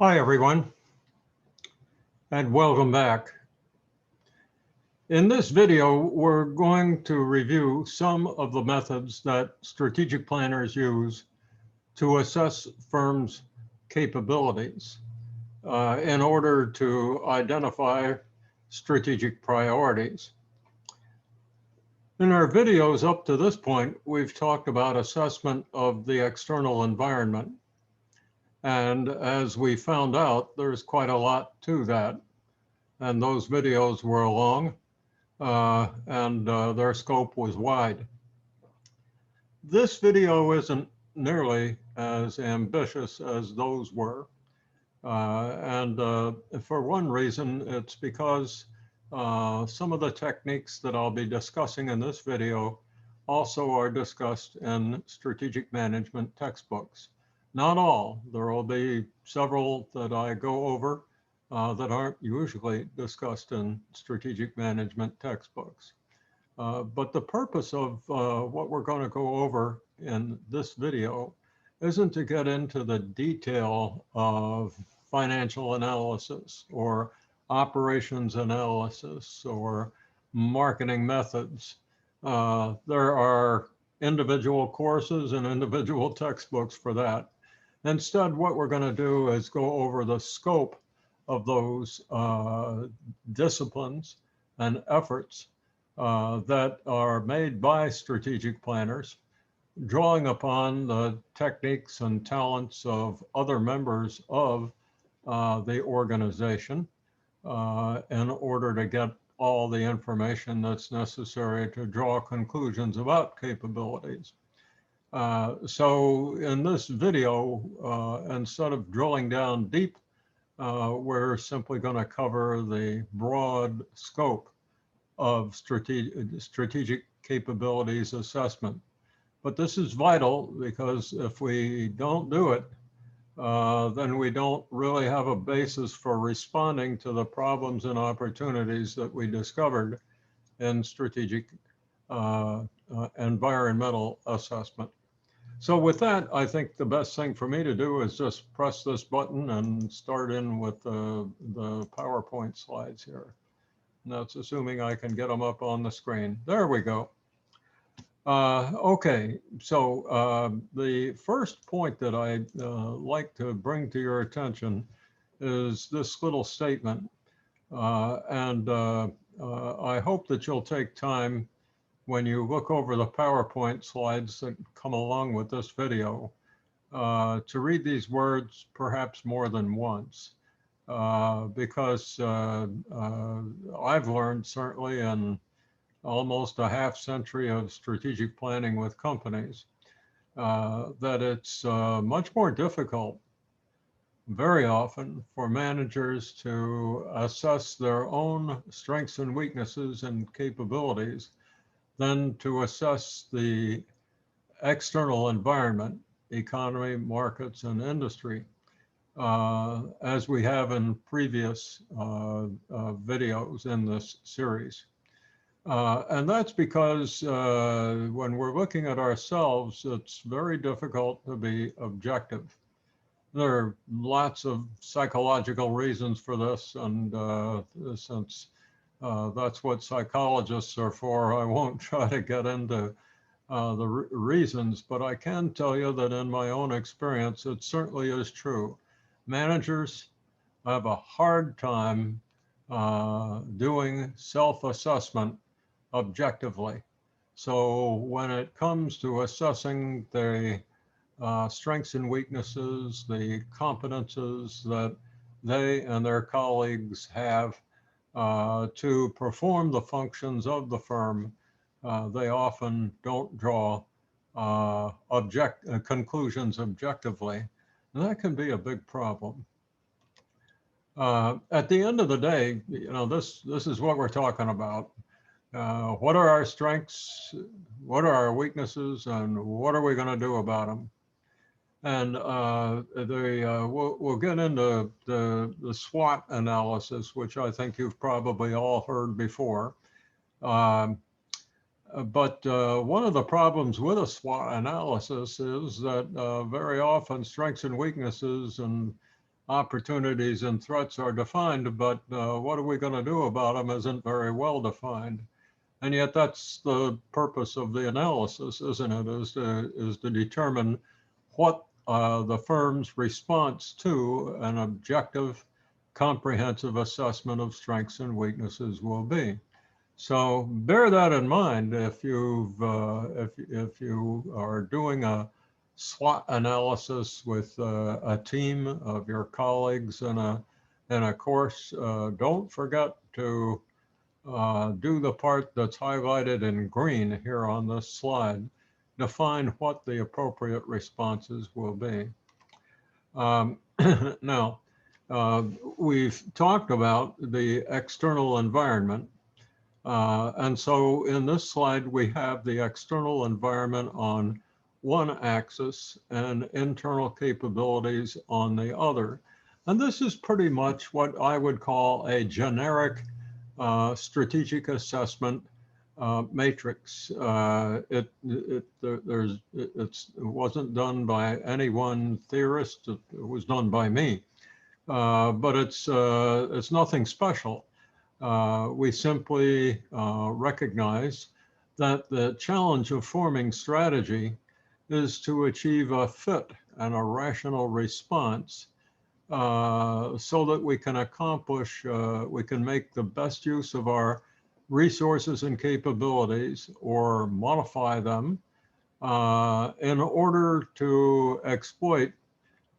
Hi, everyone, and welcome back. In this video, we're going to review some of the methods that strategic planners use to assess firms' capabilities in order to identify strategic priorities. In our videos up to this point, we've talked about assessment of the external environment. And as we found out, there's quite a lot to that. And those videos were long and their scope was wide. This video isn't nearly as ambitious as those were. For one reason, it's because some of the techniques that I'll be discussing in this video also are discussed in strategic management textbooks. Not all. There will be several that I go over that aren't usually discussed in strategic management textbooks. But the purpose of what we're going to go over in this video isn't to get into the detail of financial analysis or operations analysis or marketing methods. There are individual courses and individual textbooks for that. Instead, what we're going to do is go over the scope of those disciplines and efforts that are made by strategic planners, drawing upon the techniques and talents of other members of the organization in order to get all the information that's necessary to draw conclusions about capabilities. So in this video, instead of drilling down deep, we're simply going to cover the broad scope of strategic capabilities assessment. But this is vital because if we don't do it, then we don't really have a basis for responding to the problems and opportunities that we discovered in strategic environmental assessment. So with that, I think the best thing for me to do is just press this button and start in with the PowerPoint slides here. And that's assuming I can get them up on the screen. There we go. Okay, so the first point that I'd like to bring to your attention is this little statement. I hope that you'll take time when you look over the PowerPoint slides that come along with this video, to read these words perhaps more than once, because I've learned certainly in almost a half century of strategic planning with companies that it's much more difficult very often for managers to assess their own strengths and weaknesses and capabilities than to assess the external environment, economy, markets, and industry, as we have in previous videos in this series. And that's because when we're looking at ourselves, it's very difficult to be objective. There are lots of psychological reasons for this, and since that's what psychologists are for, I won't try to get into the reasons, but I can tell you that in my own experience, it certainly is true. Managers have a hard time doing self-assessment objectively. So when it comes to assessing the strengths and weaknesses, the competences that they and their colleagues have to perform the functions of the firm, they often don't draw conclusions objectively. And that can be a big problem. At the end of the day, you know, this is what we're talking about. What are our strengths? What are our weaknesses? And what are we going to do about them? And we'll get into the SWOT analysis, which I think you've probably all heard before. But one of the problems with a SWOT analysis is that very often strengths and weaknesses and opportunities and threats are defined, but what are we going to do about them isn't very well defined. And yet that's the purpose of the analysis, isn't it? Is to determine what the firm's response to an objective, comprehensive assessment of strengths and weaknesses will be. So bear that in mind if if you are doing a SWOT analysis with a team of your colleagues in a course. Don't forget to do the part that's highlighted in green here on this slide. Define what the appropriate responses will be. Now, we've talked about the external environment. And so in this slide, we have the external environment on one axis and internal capabilities on the other. And this is pretty much what I would call a generic strategic assessment matrix. It wasn't done by any one theorist. It was done by me, but it's nothing special. We simply recognize that the challenge of forming strategy is to achieve a fit and a rational response so that we can accomplish, we can make the best use of our resources and capabilities or modify them in order to exploit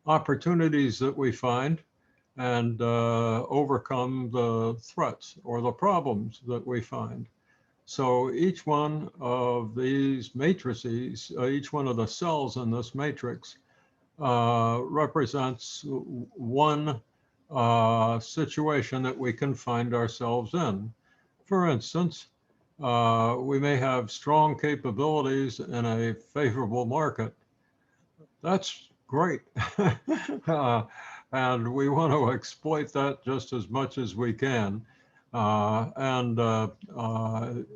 opportunities that we find and overcome the threats or the problems that we find. So each one of these matrices, each one of the cells in this matrix represents one situation that we can find ourselves in. For instance, we may have strong capabilities in a favorable market. That's great. And we want to exploit that just as much as we can and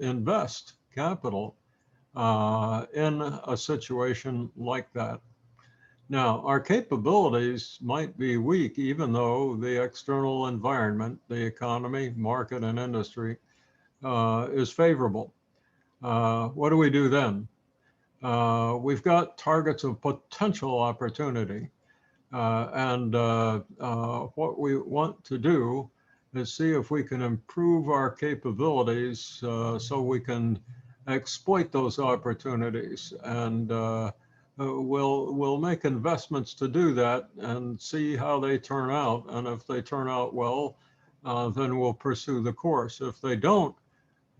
invest capital in a situation like that. Now, our capabilities might be weak, even though the external environment, the economy, market, and industry is favorable. What do we do then? We've got targets of potential opportunity. What we want to do is see if we can improve our capabilities so we can exploit those opportunities. And we'll make investments to do that and see how they turn out. And if they turn out well, then we'll pursue the course. If they don't,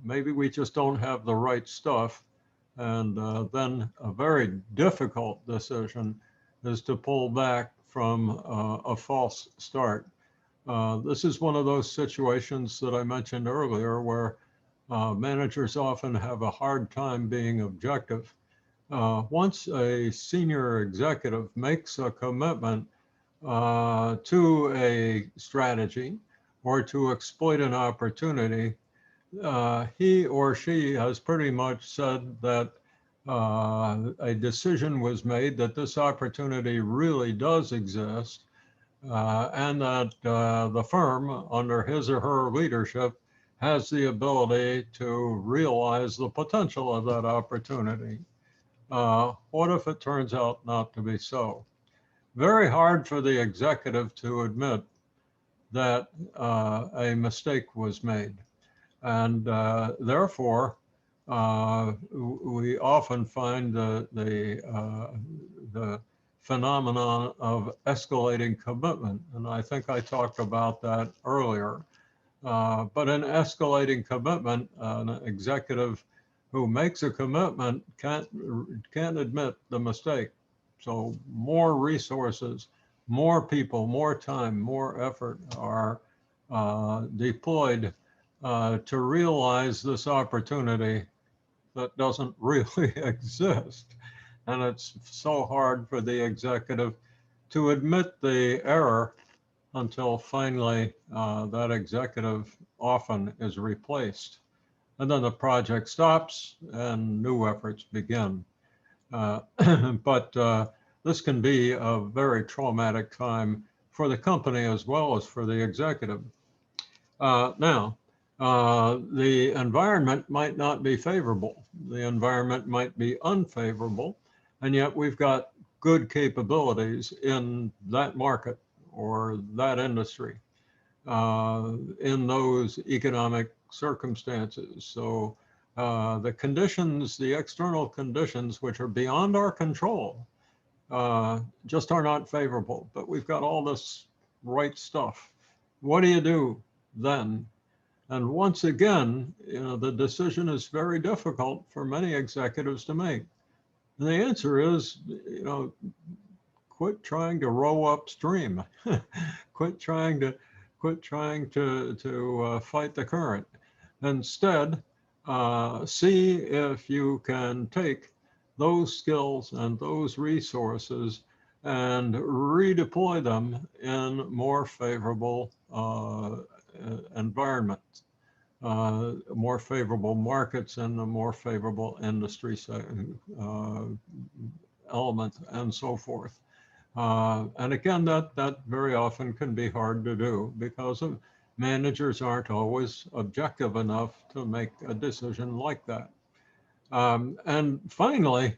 maybe we just don't have the right stuff. And then a very difficult decision is to pull back from a false start. This is one of those situations that I mentioned earlier where managers often have a hard time being objective. Once a senior executive makes a commitment to a strategy or to exploit an opportunity, he or she has pretty much said that a decision was made that this opportunity really does exist and that the firm under his or her leadership has the ability to realize the potential of that opportunity. What if it turns out not to be so? Very hard for the executive to admit that a mistake was made. And therefore, we often find the phenomenon of escalating commitment. And I think I talked about that earlier. But in escalating commitment, an executive who makes a commitment can't admit the mistake. So more resources, more people, more time, more effort are deployed to realize this opportunity that doesn't really exist. And it's so hard for the executive to admit the error until finally that executive often is replaced. And then the project stops and new efforts begin. But this can be a very traumatic time for the company as well as for the executive. Now, the environment might not be favorable. The environment might be unfavorable, and yet we've got good capabilities in that market or that industry in those economic circumstances. So the conditions, the external conditions, which are beyond our control, just are not favorable. But we've got all this right stuff. What do you do then? And once again, the decision is very difficult for many executives to make. And the answer is, quit trying to row upstream. quit trying to fight the current. Instead, see if you can take those skills and those resources and redeploy them in more favorable environments, more favorable markets, and a more favorable industry element, and so forth. And again, that very often can be hard to do because managers aren't always objective enough to make a decision like that. And finally,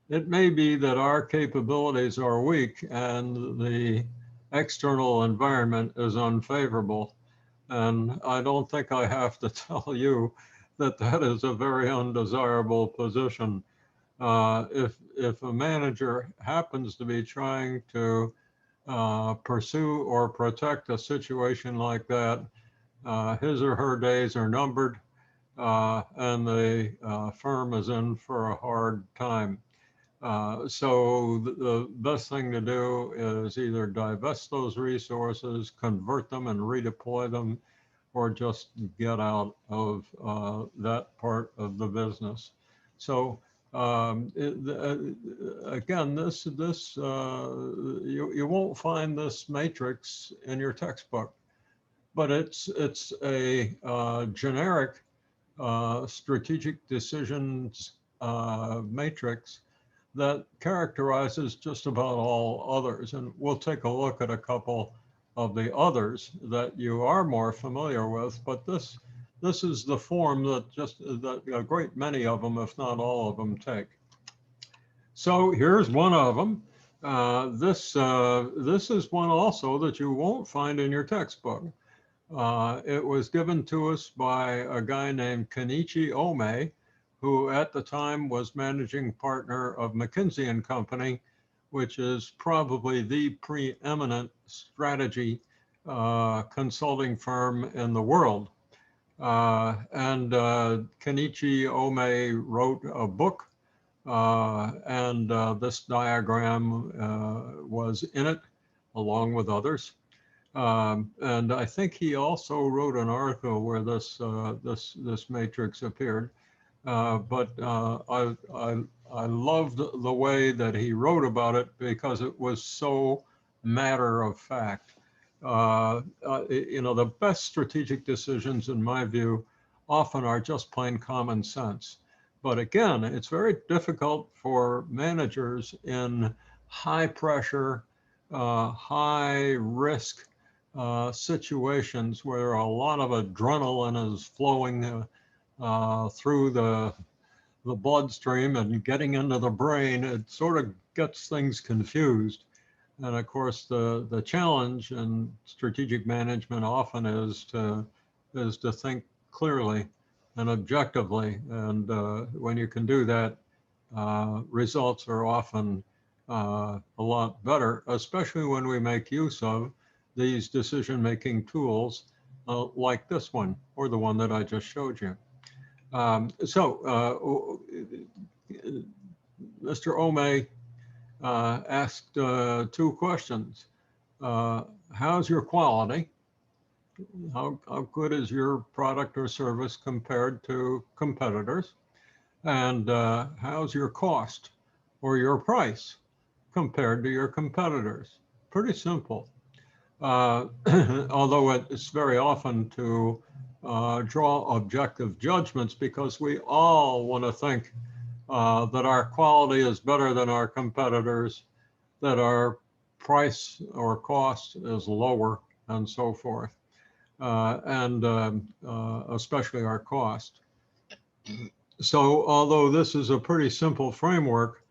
it may be that our capabilities are weak and the external environment is unfavorable. And I don't think I have to tell you that that is a very undesirable position. If a manager happens to be trying to pursue or protect a situation like that, his or her days are numbered, and the firm is in for a hard time. So the best thing to do is either divest those resources, convert them and redeploy them, or just get out of that part of the business. So again, you won't find this matrix in your textbook, but it's a generic strategic decisions matrix that characterizes just about all others. And we'll take a look at a couple of the others that you are more familiar with, but this is the form that a great many of them, if not all of them, take. So here's one of them. This is one also that you won't find in your textbook. It was given to us by a guy named Kenichi Ome, who at the time was managing partner of McKinsey & Company, which is probably the preeminent strategy consulting firm in the world. And Kenichi Ome wrote a book, and this diagram was in it, along with others. And I think he also wrote an article where this matrix appeared. But I loved the way that he wrote about it because it was so matter of fact. The best strategic decisions, in my view, often are just plain common sense. But again, it's very difficult for managers in high pressure, high risk situations where a lot of adrenaline is flowing through the bloodstream and getting into the brain. It sort of gets things confused. And of course, the challenge in strategic management often is to think clearly and objectively. And when you can do that, results are often a lot better, especially when we make use of these decision-making tools like this one, or the one that I just showed you. Mr. Ome asked two questions. How's your quality? How good is your product or service compared to competitors? And how's your cost or your price compared to your competitors? Pretty simple. Although it's very often to draw objective judgments, because we all want to think that our quality is better than our competitors, that our price or cost is lower and so forth, and especially our cost. So although this is a pretty simple framework,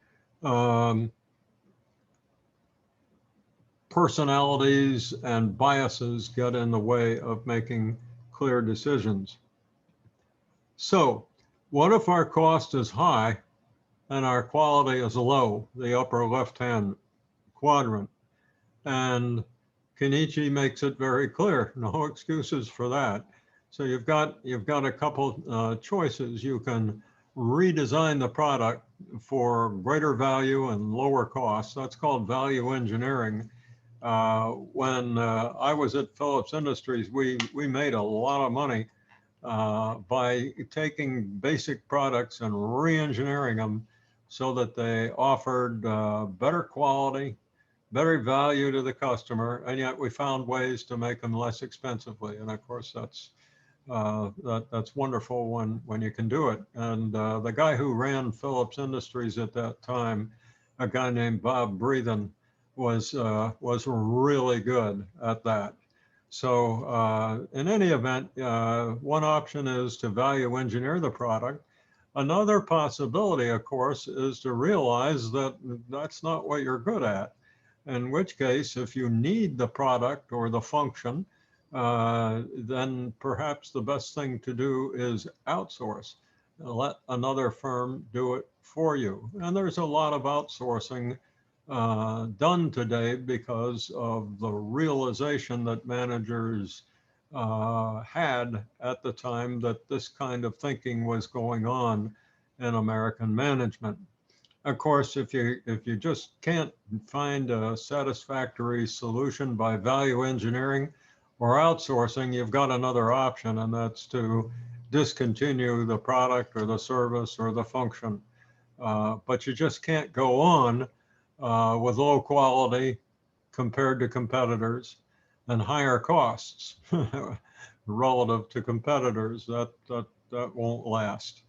personalities and biases get in the way of making clear decisions. So what if our cost is high and our quality is low, the upper left-hand quadrant? And Kenichi makes it very clear, no excuses for that. So you've got a couple choices. You can redesign the product for greater value and lower cost. That's called value engineering. When I was at Phillips Industries, we made a lot of money by taking basic products and re-engineering them so that they offered better quality, better value to the customer, and yet we found ways to make them less expensively. And of course, that's wonderful when you can do it. And the guy who ran Phillips Industries at that time, a guy named Bob Breathen, was really good at that. So in any event, one option is to value engineer the product. Another possibility, of course, is to realize that that's not what you're good at. In which case, if you need the product or the function, then perhaps the best thing to do is outsource. Let another firm do it for you. And there's a lot of outsourcing done today because of the realization that managers had at the time that this kind of thinking was going on in American management. Of course, if you just can't find a satisfactory solution by value engineering or outsourcing, you've got another option, and that's to discontinue the product or the service or the function. But you just can't go on with low quality compared to competitors and higher costs relative to competitors. That won't last.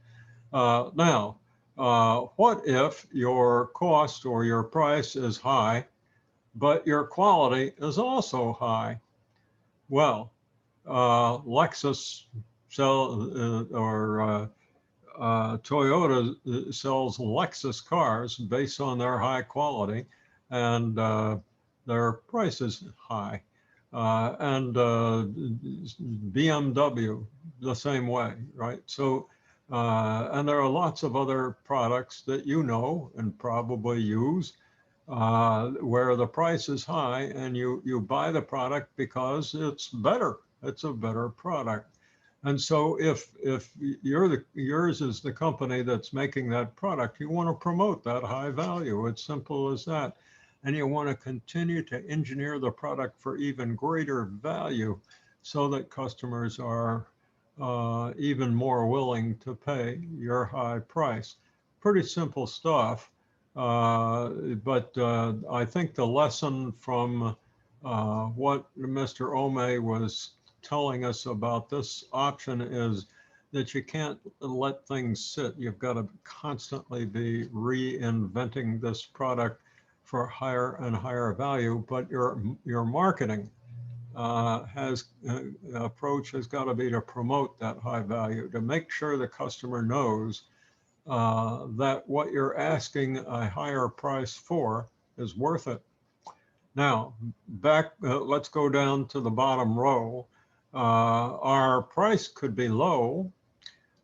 Now, what if your cost or your price is high, but your quality is also high? Well, Lexus Toyota sells Lexus cars based on their high quality, and their price is high. And BMW the same way, right? So, and there are lots of other products that you know and probably use where the price is high, and you buy the product because it's better. It's a better product. And so if yours is the company that's making that product, you want to promote that high value. It's simple as that. And you want to continue to engineer the product for even greater value so that customers are even more willing to pay your high price. Pretty simple stuff. But I think the lesson from what Mr. Ome was telling us about this option is that you can't let things sit. You've got to constantly be reinventing this product for higher and higher value, but your marketing approach has got to be to promote that high value, to make sure the customer knows that what you're asking a higher price for is worth it. Now, let's go down to the bottom row. Our price could be low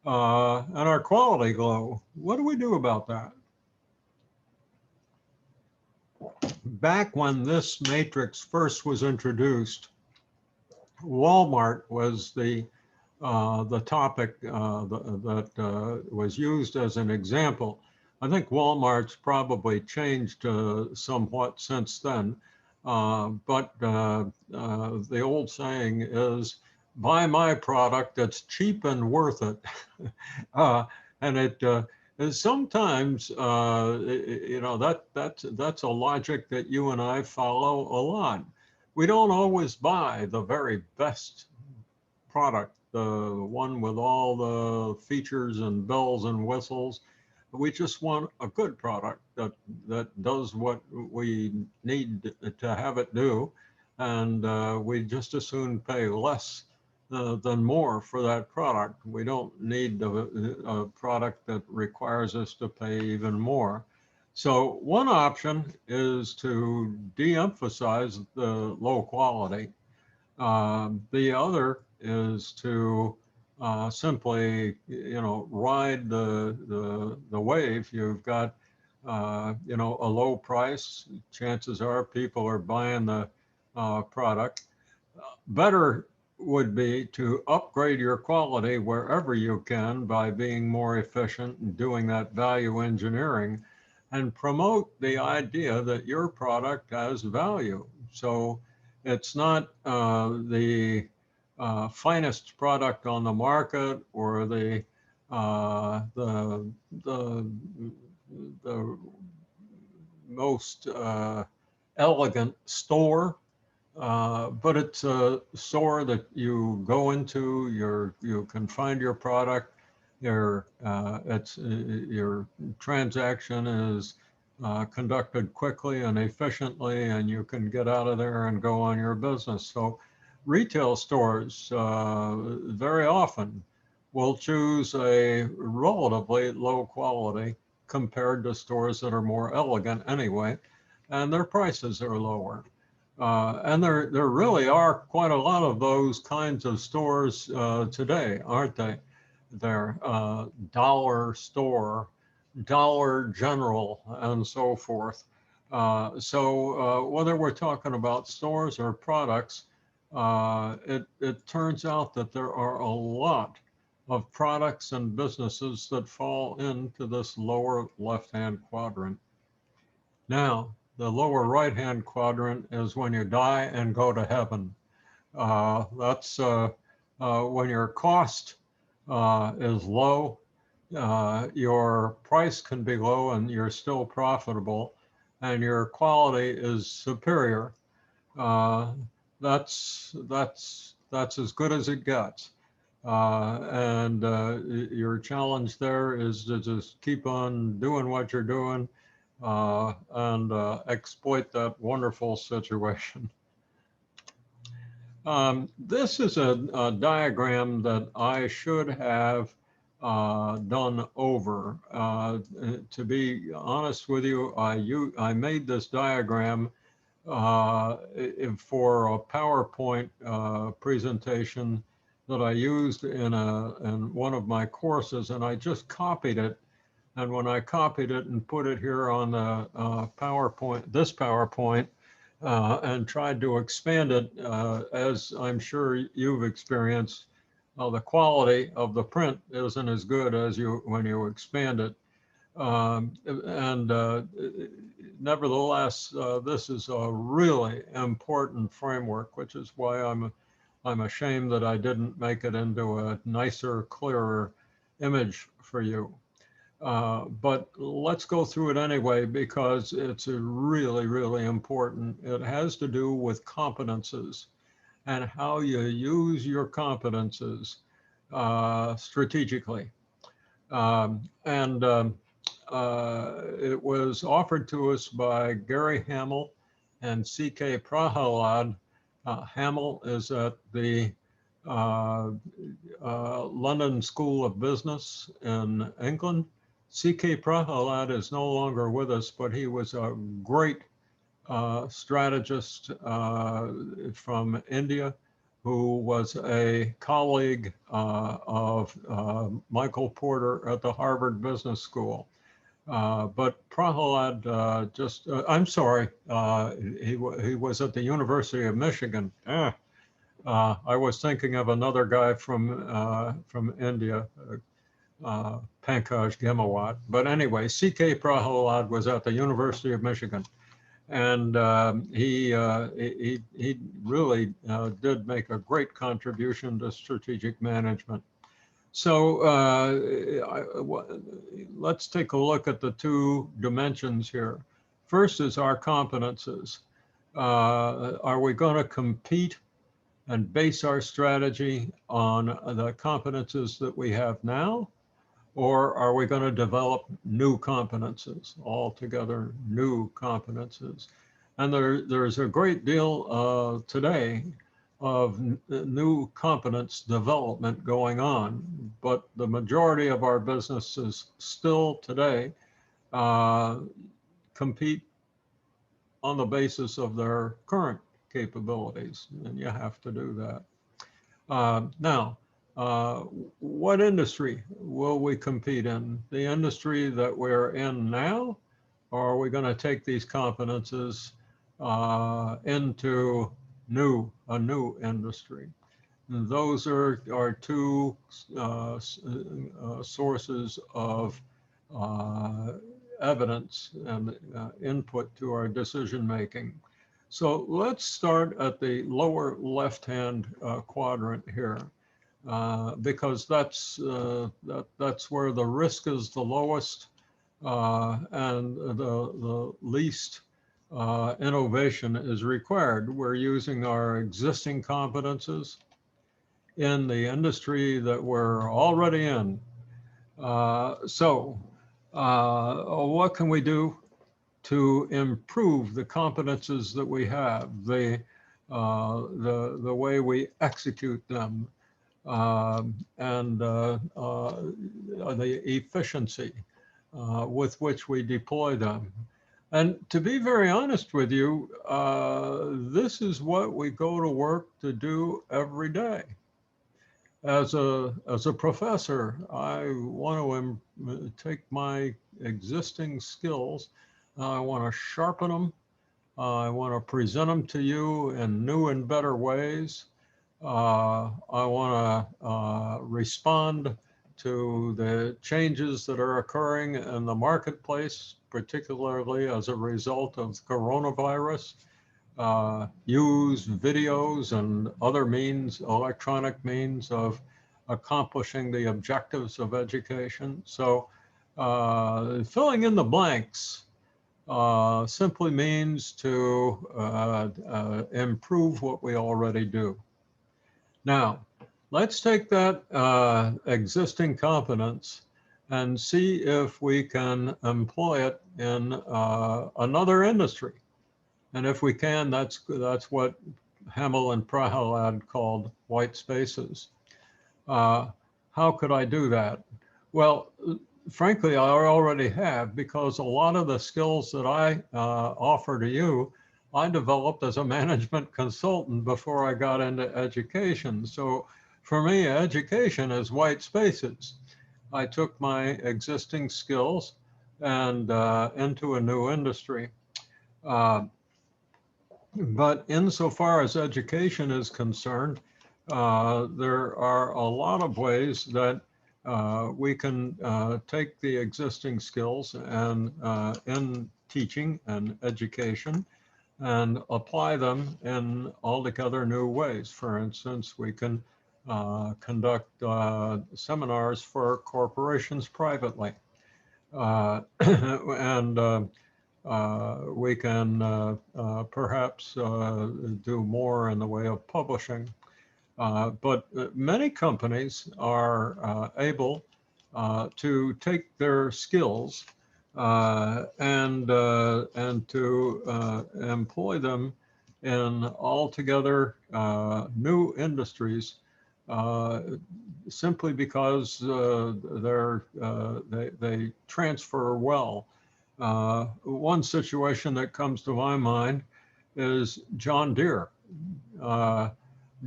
and our quality low. What do we do about that? Back when this matrix first was introduced, Walmart was the topic that was used as an example. I think Walmart's probably changed somewhat since then. But the old saying is, buy my product, it's cheap and worth it. And it sometimes, you know, that's a logic that you and I follow a lot. We don't always buy the very best product, the one with all the features and bells and whistles. We just want a good product that does what we need to have it do, and we just as soon pay less than more for that product. We don't need a product that requires us to pay even more. So one option is to de-emphasize the low quality. The other is to simply, ride the wave. You've got, a low price. Chances are people are buying the product. Better would be to upgrade your quality wherever you can by being more efficient and doing that value engineering, and promote the idea that your product has value. So it's not the finest product on the market, or the most elegant store, but it's a store that you go into. You can find your product. Your transaction is conducted quickly and efficiently, and you can get out of there and go on your business. So retail stores very often will choose a relatively low quality compared to stores that are more elegant anyway, and their prices are lower. And there really are quite a lot of those kinds of stores today, aren't they? They're dollar store, Dollar General, and so forth. So whether we're talking about stores or products, it turns out that there are a lot of products and businesses that fall into this lower left-hand quadrant. Now, the lower right-hand quadrant is when you die and go to heaven. That's when your cost is low, your price can be low and you're still profitable, and your quality is superior. That's as good as it gets. And your challenge there is to just keep on doing what you're doing and exploit that wonderful situation. This is a diagram that I should have done over. To be honest with you, I made this diagram for a PowerPoint presentation that I used in one of my courses, and I just copied it. And when I copied it and put it here on the PowerPoint, this PowerPoint, and tried to expand it, as I'm sure you've experienced, the quality of the print isn't as good as when you expand it. Nevertheless, this is a really important framework, which is why I'm ashamed that I didn't make it into a nicer, clearer image for you. But let's go through it anyway, because it's really, really important. It has to do with competences and how you use your competences strategically. It was offered to us by Gary Hamel and C.K. Prahalad. Hamel is at the London School of Business in England. C.K. Prahalad is no longer with us, but he was a great strategist from India, who was a colleague of Michael Porter at the Harvard Business School. But Prahalad I'm sorry, he was at the University of Michigan. I was thinking of another guy from India, Pankaj Ghemawat. But anyway, C.K. Prahalad was at the University of Michigan, and he really did make a great contribution to strategic management. So let's take a look at the two dimensions here. First is our competences. Are we going to compete and base our strategy on the competences that we have now? or are we going to develop new competences, altogether new competences? And there's a great deal today of new competence development going on, but the majority of our businesses still today compete on the basis of their current capabilities, and you have to do that. Now, what industry will we compete in? The industry that we're in now, or are we going to take these competences into a new industry? And those are two sources of evidence and input to our decision making. So let's start at the lower left-hand quadrant here, because that's where the risk is the lowest and the least innovation is required. We're using our existing competences in the industry that we're already in. So what can we do to improve the competences that we have, the way we execute them, and the efficiency with which we deploy them? And to be very honest with you, this is what we go to work to do every day. As a professor, I want to take my existing skills, I want to sharpen them, I want to present them to you in new and better ways. I want to respond to the changes that are occurring in the marketplace, particularly as a result of coronavirus. Use videos and other means, electronic means of accomplishing the objectives of education. So filling in the blanks simply means to improve what we already do. Now, let's take that existing competence and see if we can employ it in another industry. And if we can, that's what Hamill and Prahalad called white spaces. How could I do that? Well, frankly, I already have, because a lot of the skills that I offer to you, I developed as a management consultant before I got into education. So for me, education is white spaces. I took my existing skills and into a new industry. But insofar as education is concerned, there are a lot of ways that we can take the existing skills and in teaching and education and apply them in altogether new ways. For instance, we can conduct seminars for corporations privately. And we can perhaps do more in the way of publishing. But many companies are able to take their skills and to employ them in altogether new industries, simply because they transfer well. One situation that comes to my mind is John Deere.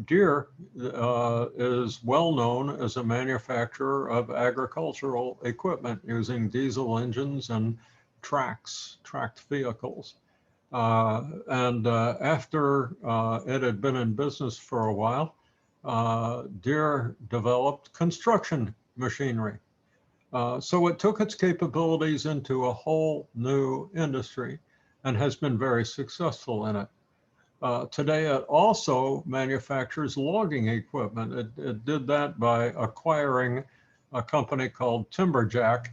Deere is well known as a manufacturer of agricultural equipment using diesel engines and tracked vehicles. And after it had been in business for a while, Deere developed construction machinery. So it took its capabilities into a whole new industry and has been very successful in it. Today, it also manufactures logging equipment. It did that by acquiring a company called Timberjack,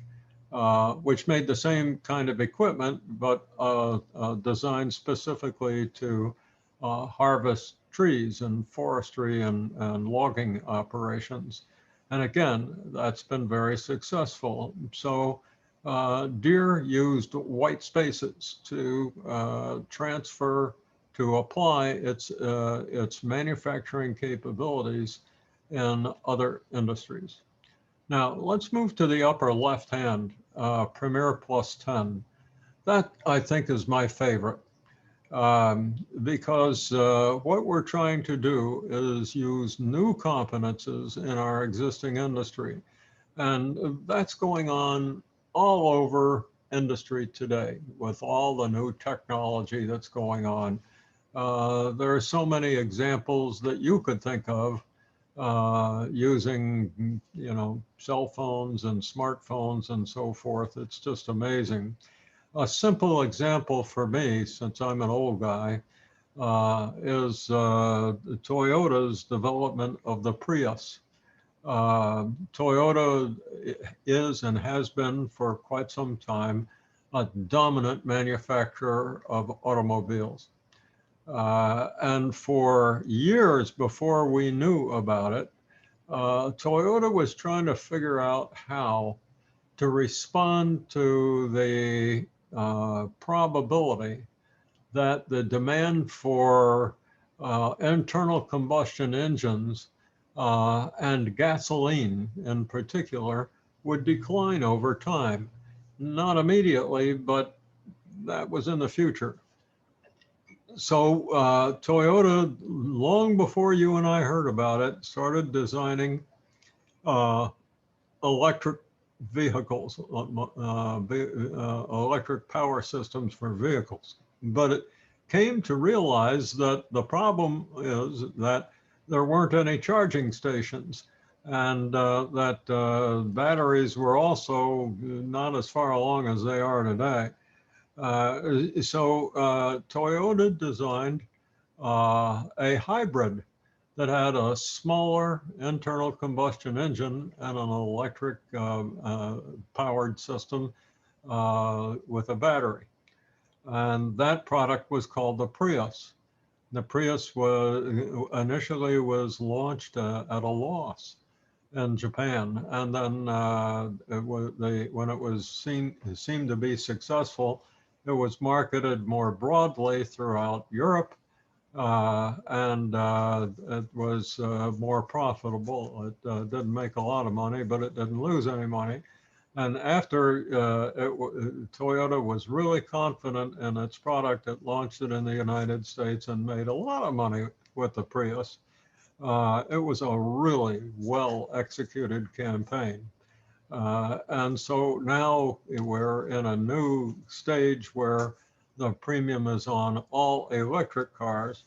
which made the same kind of equipment, but designed specifically to harvest trees and forestry and logging operations. And again, that's been very successful. So Deere used white spaces to transfer, to apply its manufacturing capabilities in other industries. Now, let's move to the upper left hand, Premier Plus 10. That, I think, is my favorite because what we're trying to do is use new competences in our existing industry. And that's going on all over industry today with all the new technology that's going on. There are so many examples that you could think of using, cell phones and smartphones and so forth. It's just amazing. A simple example for me, since I'm an old guy, is Toyota's development of the Prius. Toyota is and has been for quite some time a dominant manufacturer of automobiles. And for years before we knew about it, Toyota was trying to figure out how to respond to the probability that the demand for internal combustion engines and gasoline in particular would decline over time. Not immediately, but that was in the future. So Toyota, long before you and I heard about it, started designing electric vehicles, electric power systems for vehicles. But it came to realize that the problem is that there weren't any charging stations, and that batteries were also not as far along as they are today. So Toyota designed a hybrid that had a smaller internal combustion engine and an electric powered system with a battery. And that product was called the Prius. The Prius initially was launched at a loss in Japan, and then when it seemed to be successful, it was marketed more broadly throughout Europe. And it was more profitable. It didn't make a lot of money, but it didn't lose any money. And after Toyota was really confident in its product, it launched it in the United States and made a lot of money with the Prius. It was a really well executed campaign. And so now we're in a new stage where the premium is on all electric cars,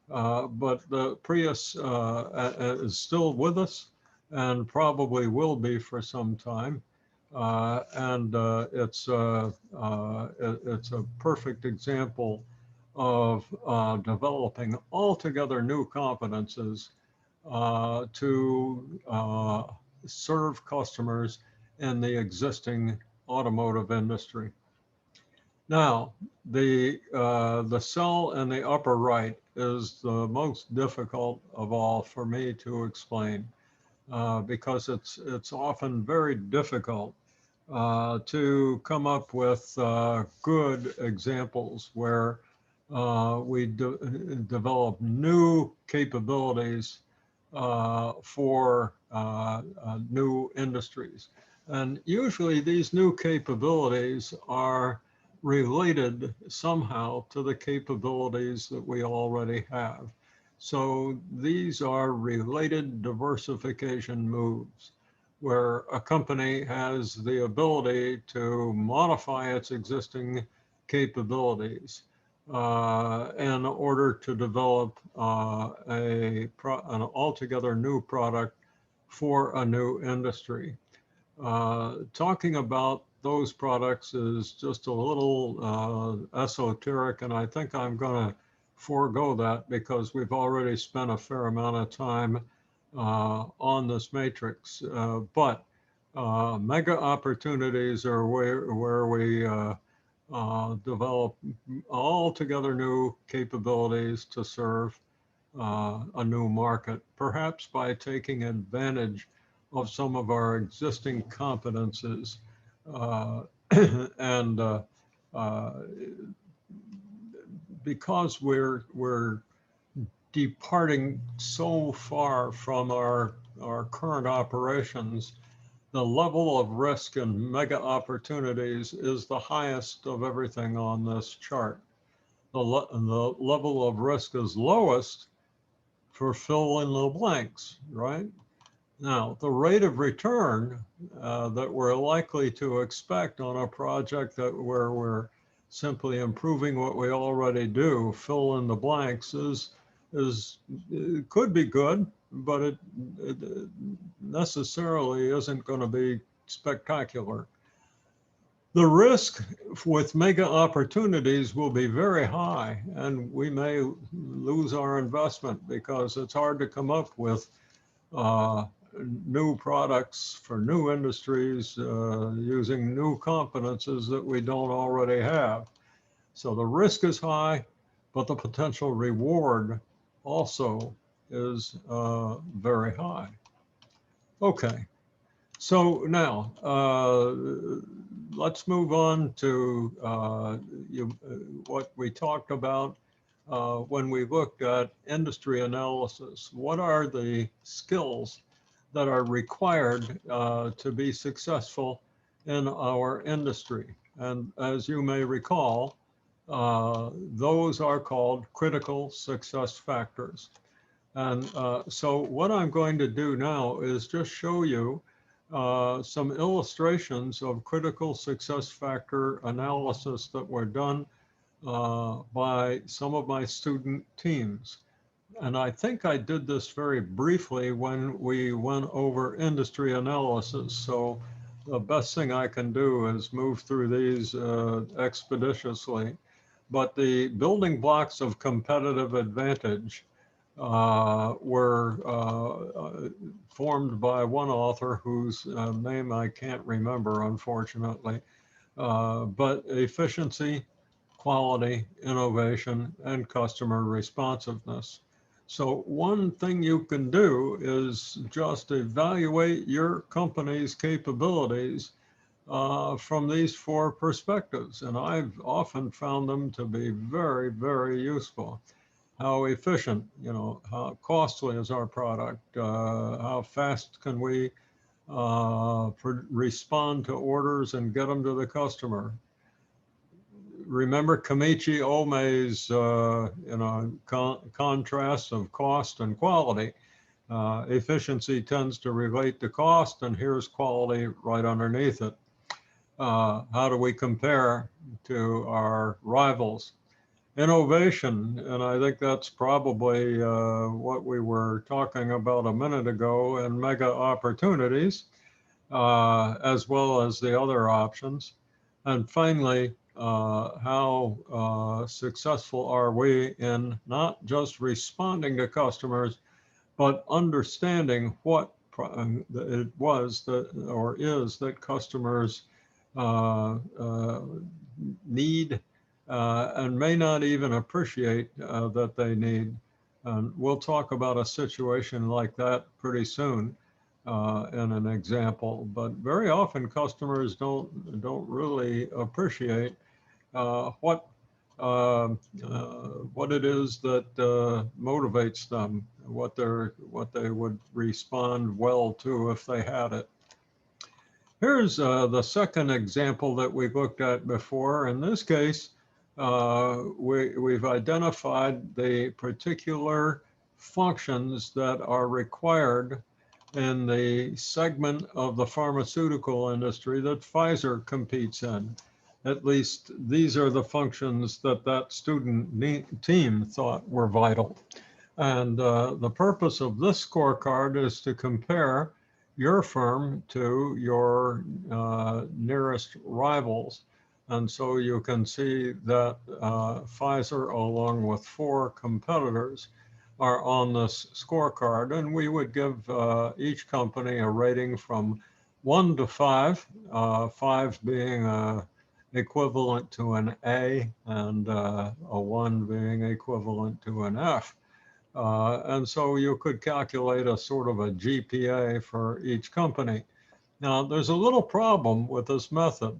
but the Prius is still with us and probably will be for some time. And it's a perfect example of developing altogether new competences to serve customers in the existing automotive industry. Now, the cell in the upper right is the most difficult of all for me to explain because it's often very difficult to come up with good examples where we develop new capabilities for new industries. And usually these new capabilities are related somehow to the capabilities that we already have. So these are related diversification moves where a company has the ability to modify its existing capabilities in order to develop an altogether new product for a new industry. Talking about those products is just a little esoteric, and I think I'm going to forego that because we've already spent a fair amount of time on this matrix. But mega opportunities are where we develop altogether new capabilities to serve a new market, perhaps by taking advantage of some of our existing competences. And because we're departing so far from our current operations, the level of risk and mega opportunities is the highest of everything on this chart. The level of risk is lowest for fill in the blanks, right? Now, the rate of return that we're likely to expect on a project where we're simply improving what we already do, fill in the blanks, it could be good, but it necessarily isn't going to be spectacular. The risk with mega opportunities will be very high, and we may lose our investment because it's hard to come up with new products for new industries using new competences that we don't already have. So the risk is high, but the potential reward also is very high. Okay, so now let's move on to what we talked about when we looked at industry analysis. What are the skills that are required to be successful in our industry? And as you may recall, those are called critical success factors. And so what I'm going to do now is just show you some illustrations of critical success factor analysis that were done by some of my student teams. And I think I did this very briefly when we went over industry analysis. So the best thing I can do is move through these expeditiously. But the building blocks of competitive advantage were formed by one author whose name I can't remember, unfortunately. But efficiency, quality, innovation, and customer responsiveness. So one thing you can do is just evaluate your company's capabilities from these four perspectives. And I've often found them to be very, very useful. How efficient, how costly is our product? How fast can we respond to orders and get them to the customer? Remember Kamichi Ohmei's, contrast of cost and quality. Efficiency tends to relate to cost, and here's quality right underneath it. How do we compare to our rivals? Innovation, and I think that's probably what we were talking about a minute ago, and mega opportunities, as well as the other options. And finally, how successful are we in not just responding to customers, but understanding what it was that, or is that customers need and may not even appreciate that they need. And we'll talk about a situation like that pretty soon in an example. But very often customers don't really appreciate what it is that motivates them, what they would respond well to if they had it. Here's the second example that we looked at before. In this case, we've identified the particular functions that are required in the segment of the pharmaceutical industry that Pfizer competes in. At least these are the functions that student team thought were vital. And the purpose of this scorecard is to compare your firm to your nearest rivals. And so you can see that Pfizer, along with 4 competitors, are on this scorecard. And we would give each company a rating from 1 to 5, 5 being equivalent to an A and a 1 being equivalent to an F. And so you could calculate a sort of a GPA for each company. Now, there's a little problem with this method,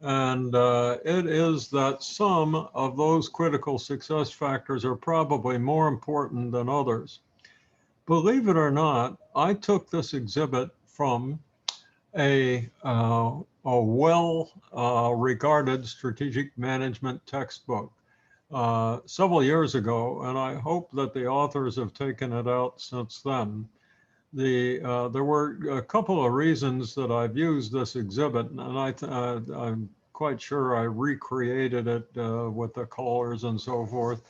and it is that some of those critical success factors are probably more important than others. Believe it or not, I took this exhibit from a well regarded strategic management textbook several years ago, and I hope that the authors have taken it out since then. There were a couple of reasons that I've used this exhibit, and I'm quite sure I recreated it with the colors and so forth.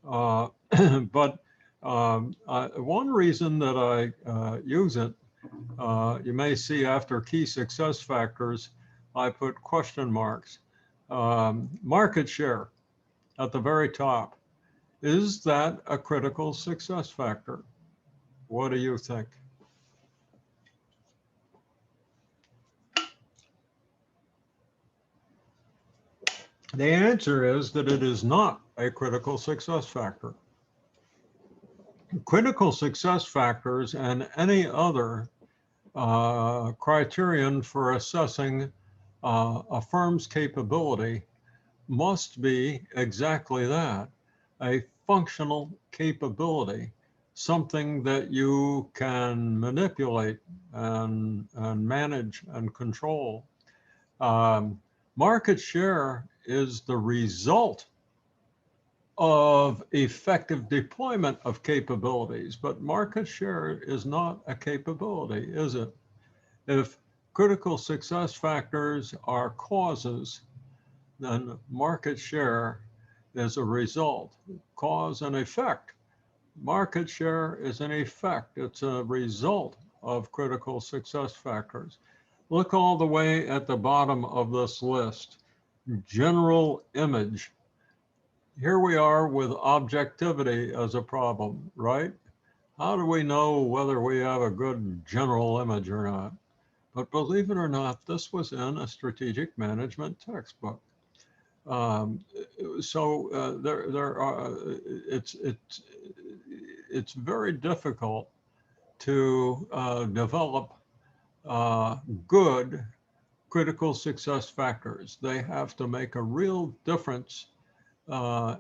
But one reason that I use it, you may see after key success factors, I put question marks. Market share at the very top. Is that a critical success factor? What do you think? The answer is that it is not a critical success factor. Critical success factors and any other criterion for assessing a firm's capability must be exactly that, a functional capability, something that you can manipulate and manage and control. Market share is the result of effective deployment of capabilities, but market share is not a capability, is it? If critical success factors are causes, then market share is a result. Cause and effect. Market share is an effect. It's a result of critical success factors. Look all the way at the bottom of this list. General image. Here we are with objectivity as a problem, right? How do we know whether we have a good general image or not? But believe it or not, this was in a strategic management textbook. It's very difficult to develop good critical success factors. They have to make a real difference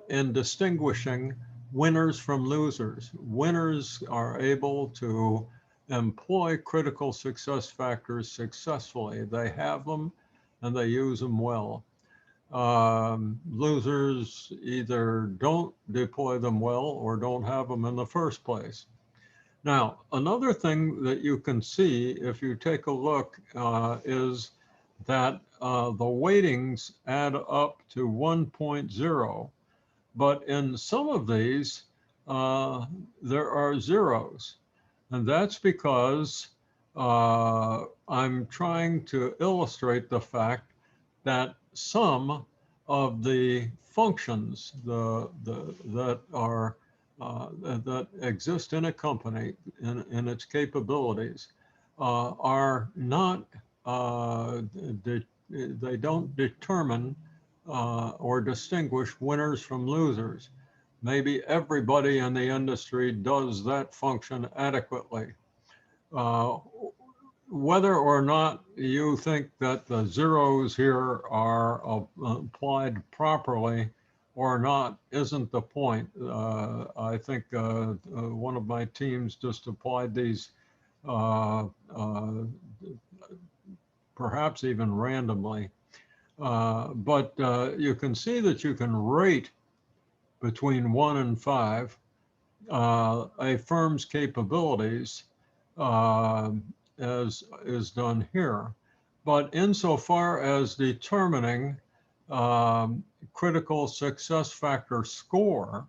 in distinguishing winners from losers. Winners are able to employ critical success factors successfully. They have them and they use them well. Losers either don't deploy them well or don't have them in the first place. Now, another thing that you can see if you take a look is that the weightings add up to 1.0, but in some of these, there are zeros. And that's because I'm trying to illustrate the fact that some of the functions that exist in a company in its capabilities are not, they don't determine or distinguish winners from losers. Maybe everybody in the industry does that function adequately. Whether or not you think that the zeros here are applied properly or not isn't the point. I think one of my teams just applied these perhaps even randomly. But you can see that you can rate between 1 and 5 a firm's capabilities as is done here. But insofar as determining critical success factor score,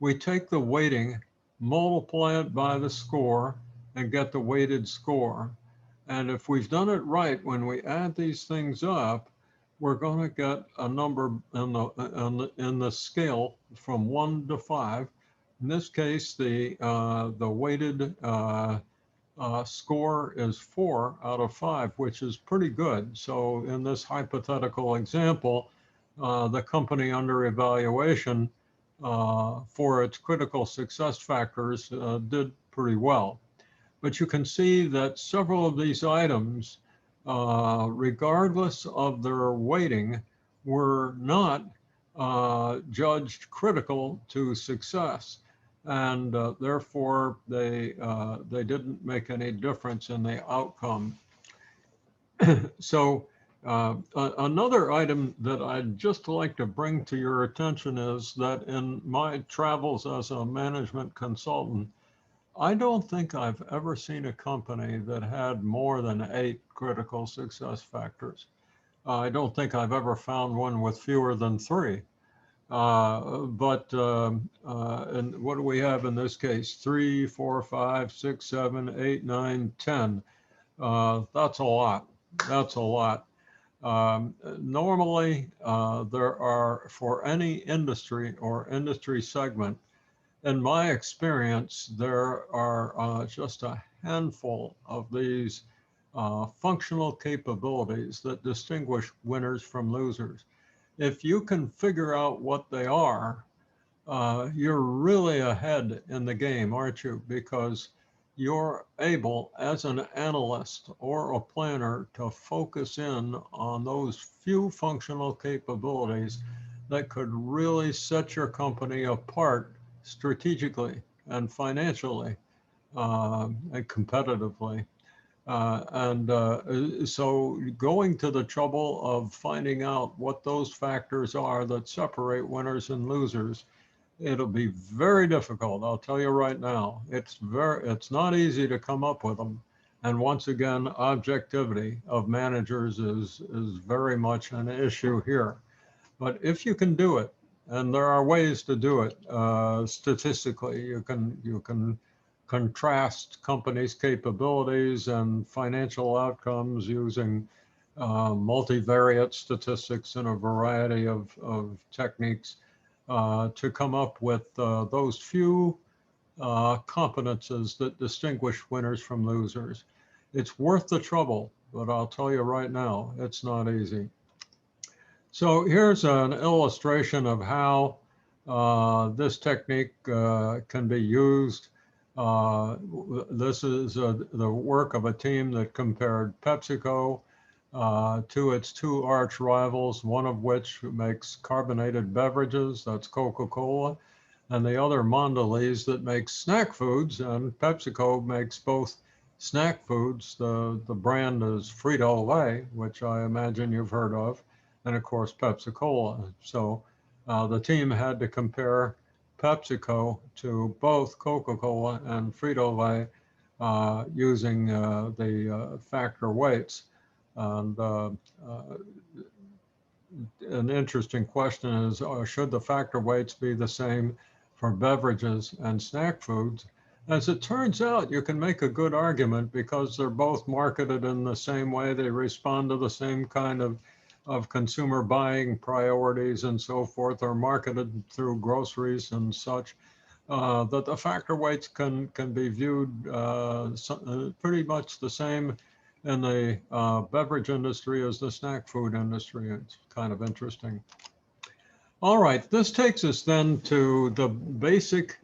we take the weighting, multiply it by the score, and get the weighted score. And if we've done it right, when we add these things up, we're going to get a number in the scale from 1 to 5. In this case, the weighted score is 4 out of 5, which is pretty good. So in this hypothetical example, the company under evaluation for its critical success factors did pretty well. But you can see that several of these items, regardless of their weighting, were not judged critical to success. And therefore, they didn't make any difference in the outcome. So another item that I'd just like to bring to your attention is that in my travels as a management consultant, I don't think I've ever seen a company that had more than 8 critical success factors. I don't think I've ever found one with fewer than 3. And what do we have in this case? 3, 4, 5, 6, 7, 8, 9, 10. That's a lot. That's a lot. Normally, there are, for any industry or industry segment, in my experience, there are just a handful of these functional capabilities that distinguish winners from losers. If you can figure out what they are, you're really ahead in the game, aren't you? Because you're able, as an analyst or a planner, to focus in on those few functional capabilities that could really set your company apart strategically and financially and competitively. So going to the trouble of finding out what those factors are that separate winners and losers, it'll be very difficult. I'll tell you right now, it's not easy to come up with them. And once again, objectivity of managers is very much an issue here. But if you can do it, and there are ways to do it statistically, you can contrast companies' capabilities and financial outcomes using multivariate statistics and a variety of techniques to come up with those few competences that distinguish winners from losers. It's worth the trouble, but I'll tell you right now, it's not easy. So here's an illustration of how this technique can be used. This is the work of a team that compared PepsiCo to its 2 arch rivals, one of which makes carbonated beverages, that's Coca-Cola, and the other Mondelez that makes snack foods, and PepsiCo makes both snack foods. The brand is Frito-Lay, which I imagine you've heard of, and of course Pepsi-Cola. So the team had to compare PepsiCo to both Coca-Cola and Frito-Lay using the factor weights. And an interesting question is, should the factor weights be the same for beverages and snack foods? As it turns out, you can make a good argument because they're both marketed in the same way. They respond to the same kind of consumer buying priorities and so forth, are marketed through groceries and such, that the factor weights can be viewed pretty much the same in the beverage industry as the snack food industry. It's kind of interesting. All right, this takes us then to the basic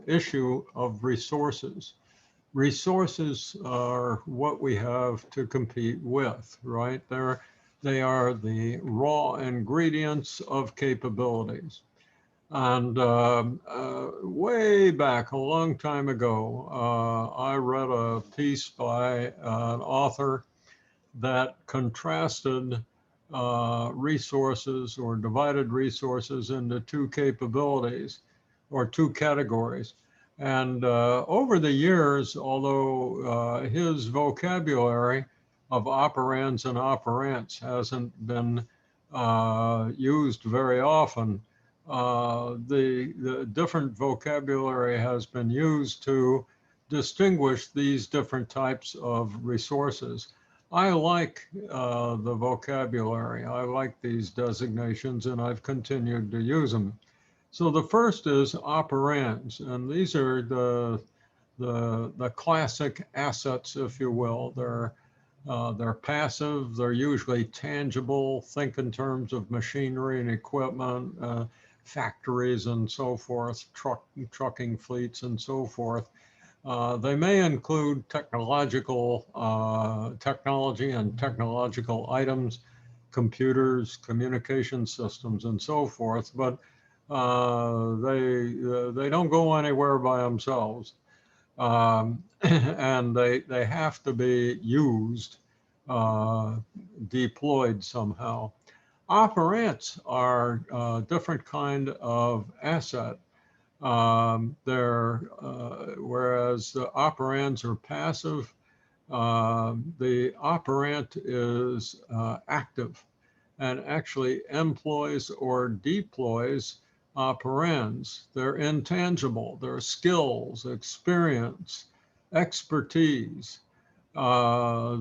issue of resources. Resources are what we have to compete with, right? They are the raw ingredients of capabilities. And way back, a long time ago, I read a piece by an author that contrasted resources or divided resources into 2 capabilities or 2 categories. And over the years, although his vocabulary of operands and operants hasn't been used very often, the different vocabulary has been used to distinguish these different types of resources. I like the vocabulary. I like these designations, and I've continued to use them. So the first is operands, and these are the classic assets, if you will. They're passive. They're usually tangible. Think in terms of machinery and equipment. factories and so forth, trucking fleets and so forth. They may include technology and technological items, computers, communication systems, and so forth, but they don't go anywhere by themselves. And they have to be used, deployed somehow. Operands are a different kind of asset. Whereas the operands are passive, the operand is active and actually employs or deploys operands. They're intangible. They're skills, experience, expertise. You're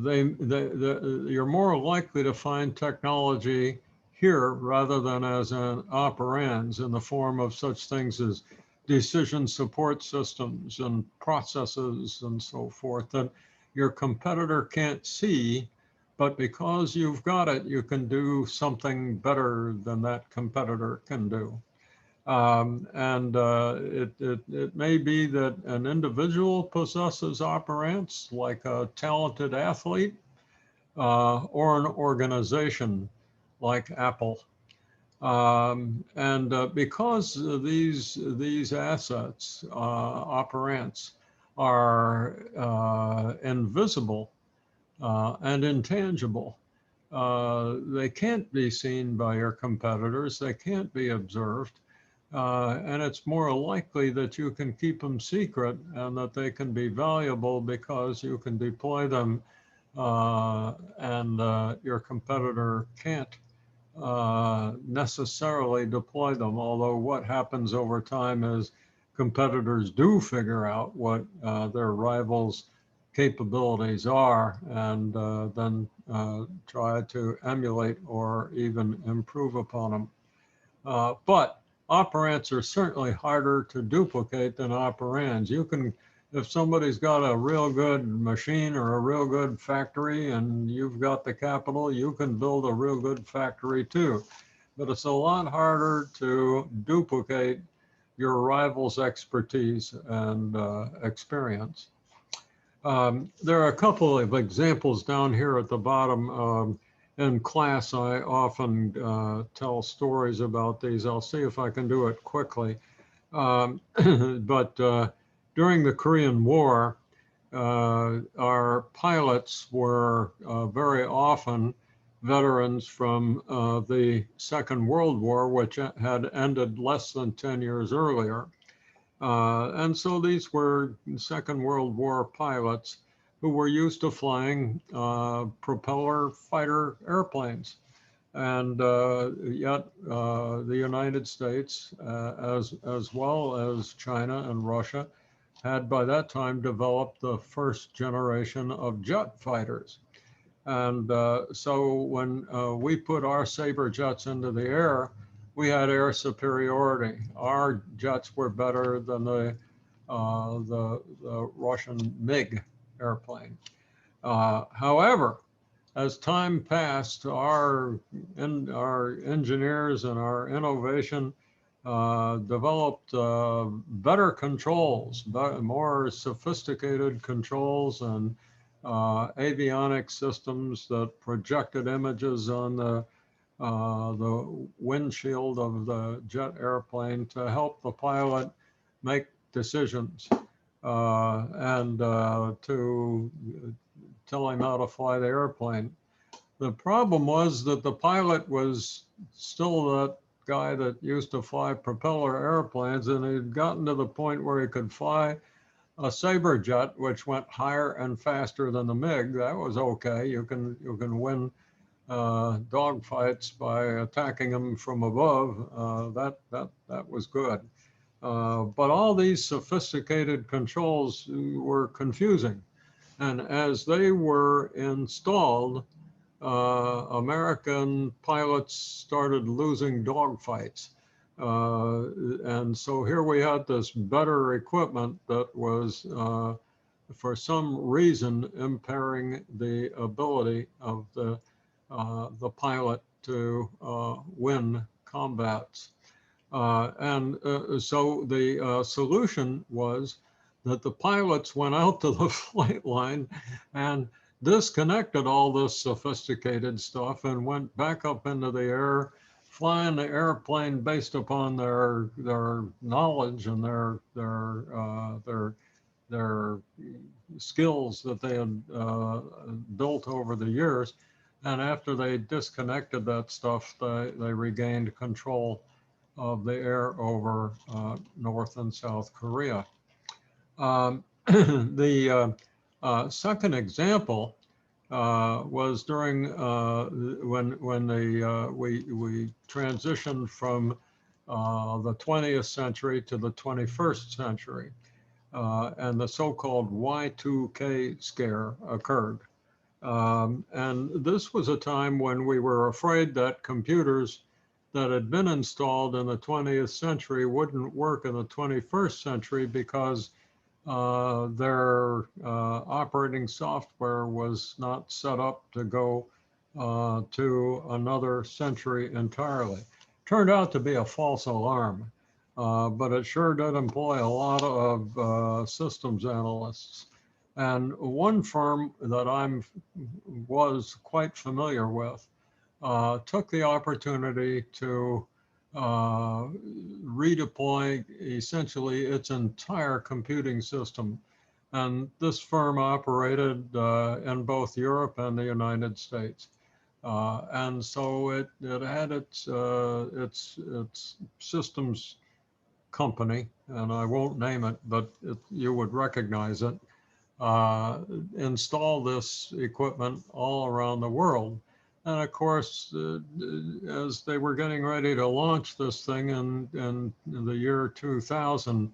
more likely to find technology here rather than as an operands in the form of such things as decision support systems and processes and so forth that your competitor can't see, but because you've got it, you can do something better than that competitor can do. It may be that an individual possesses operands, like a talented athlete, or an organization like Apple. Because these assets, operands, are invisible and intangible, they can't be seen by your competitors. They can't be observed. And it's more likely that you can keep them secret and that they can be valuable because you can deploy them and your competitor can't necessarily deploy them. Although what happens over time is competitors do figure out what their rivals' capabilities are and then try to emulate or even improve upon them. But operands are certainly harder to duplicate than operands. You can, if somebody's got a real good machine or a real good factory and you've got the capital, you can build a real good factory too. But it's a lot harder to duplicate your rival's expertise and experience. There are a couple of examples down here at the bottom. In class, I often tell stories about these. I'll see if I can do it quickly. But during the Korean War, our pilots were very often veterans from the Second World War, which had ended less than 10 years earlier. And so these were Second World War pilots who were used to flying propeller fighter airplanes. And yet the United States, as well as China and Russia, had by that time developed the first generation of jet fighters. And so when we put our Sabre jets into the air, we had air superiority. Our jets were better than the Russian MiG airplane. However, as time passed, our engineers and our innovation developed better controls, more sophisticated controls and avionics systems that projected images on the windshield of the jet airplane to help the pilot make decisions and to tell him how to fly the airplane. The problem was that the pilot was still that guy that used to fly propeller airplanes, and he'd gotten to the point where he could fly a Sabre jet, which went higher and faster than the MiG. That was okay. You can win dogfights by attacking them from above. That was good. But all these sophisticated controls were confusing. And as they were installed, American pilots started losing dogfights. And so here we had this better equipment that was, for some reason, impairing the ability of the pilot to win combats. So the solution was that the pilots went out to the flight line and disconnected all this sophisticated stuff and went back up into the air, flying the airplane based upon their knowledge and their skills that they had built over the years. And after they disconnected that stuff, they regained control of the air over North and South Korea. The second example was during when we transitioned from the 20th century to the 21st century, and the so-called Y2K scare occurred. And this was a time when we were afraid that computers that had been installed in the 20th century wouldn't work in the 21st century because their operating software was not set up to go to another century entirely. Turned out to be a false alarm, but it sure did employ a lot of systems analysts. And one firm that was quite familiar with took the opportunity to redeploy essentially its entire computing system. And this firm operated in both Europe and the United States. And so it had its systems company, and I won't name it, but you would recognize it, install this equipment all around the world. And of course, as they were getting ready to launch this thing in the year 2000,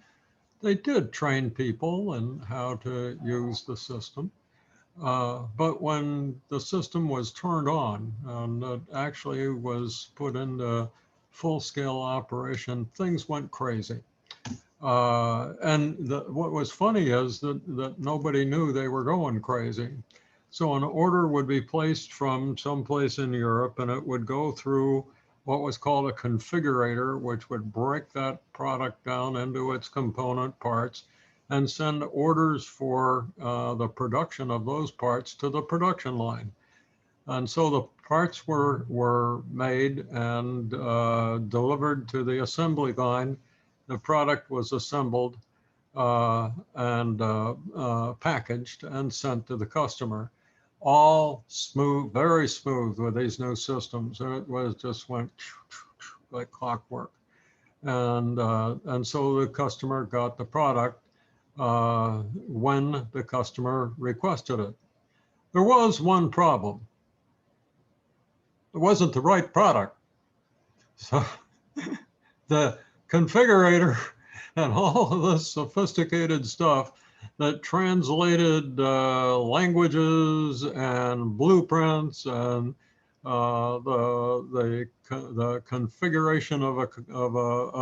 they did train people in how to use the system. But when the system was turned on and it actually was put into full-scale operation, things went crazy. And what was funny is that nobody knew they were going crazy. So an order would be placed from someplace in Europe, and it would go through what was called a configurator, which would break that product down into its component parts and send orders for the production of those parts to the production line. And so the parts were made and delivered to the assembly line. The product was assembled and packaged and sent to the customer. All smooth, very smooth with these new systems. It was just went like clockwork. And so the customer got the product when the customer requested it. There was one problem. It wasn't the right product. So the configurator and all of this sophisticated stuff that translated languages and blueprints and the configuration of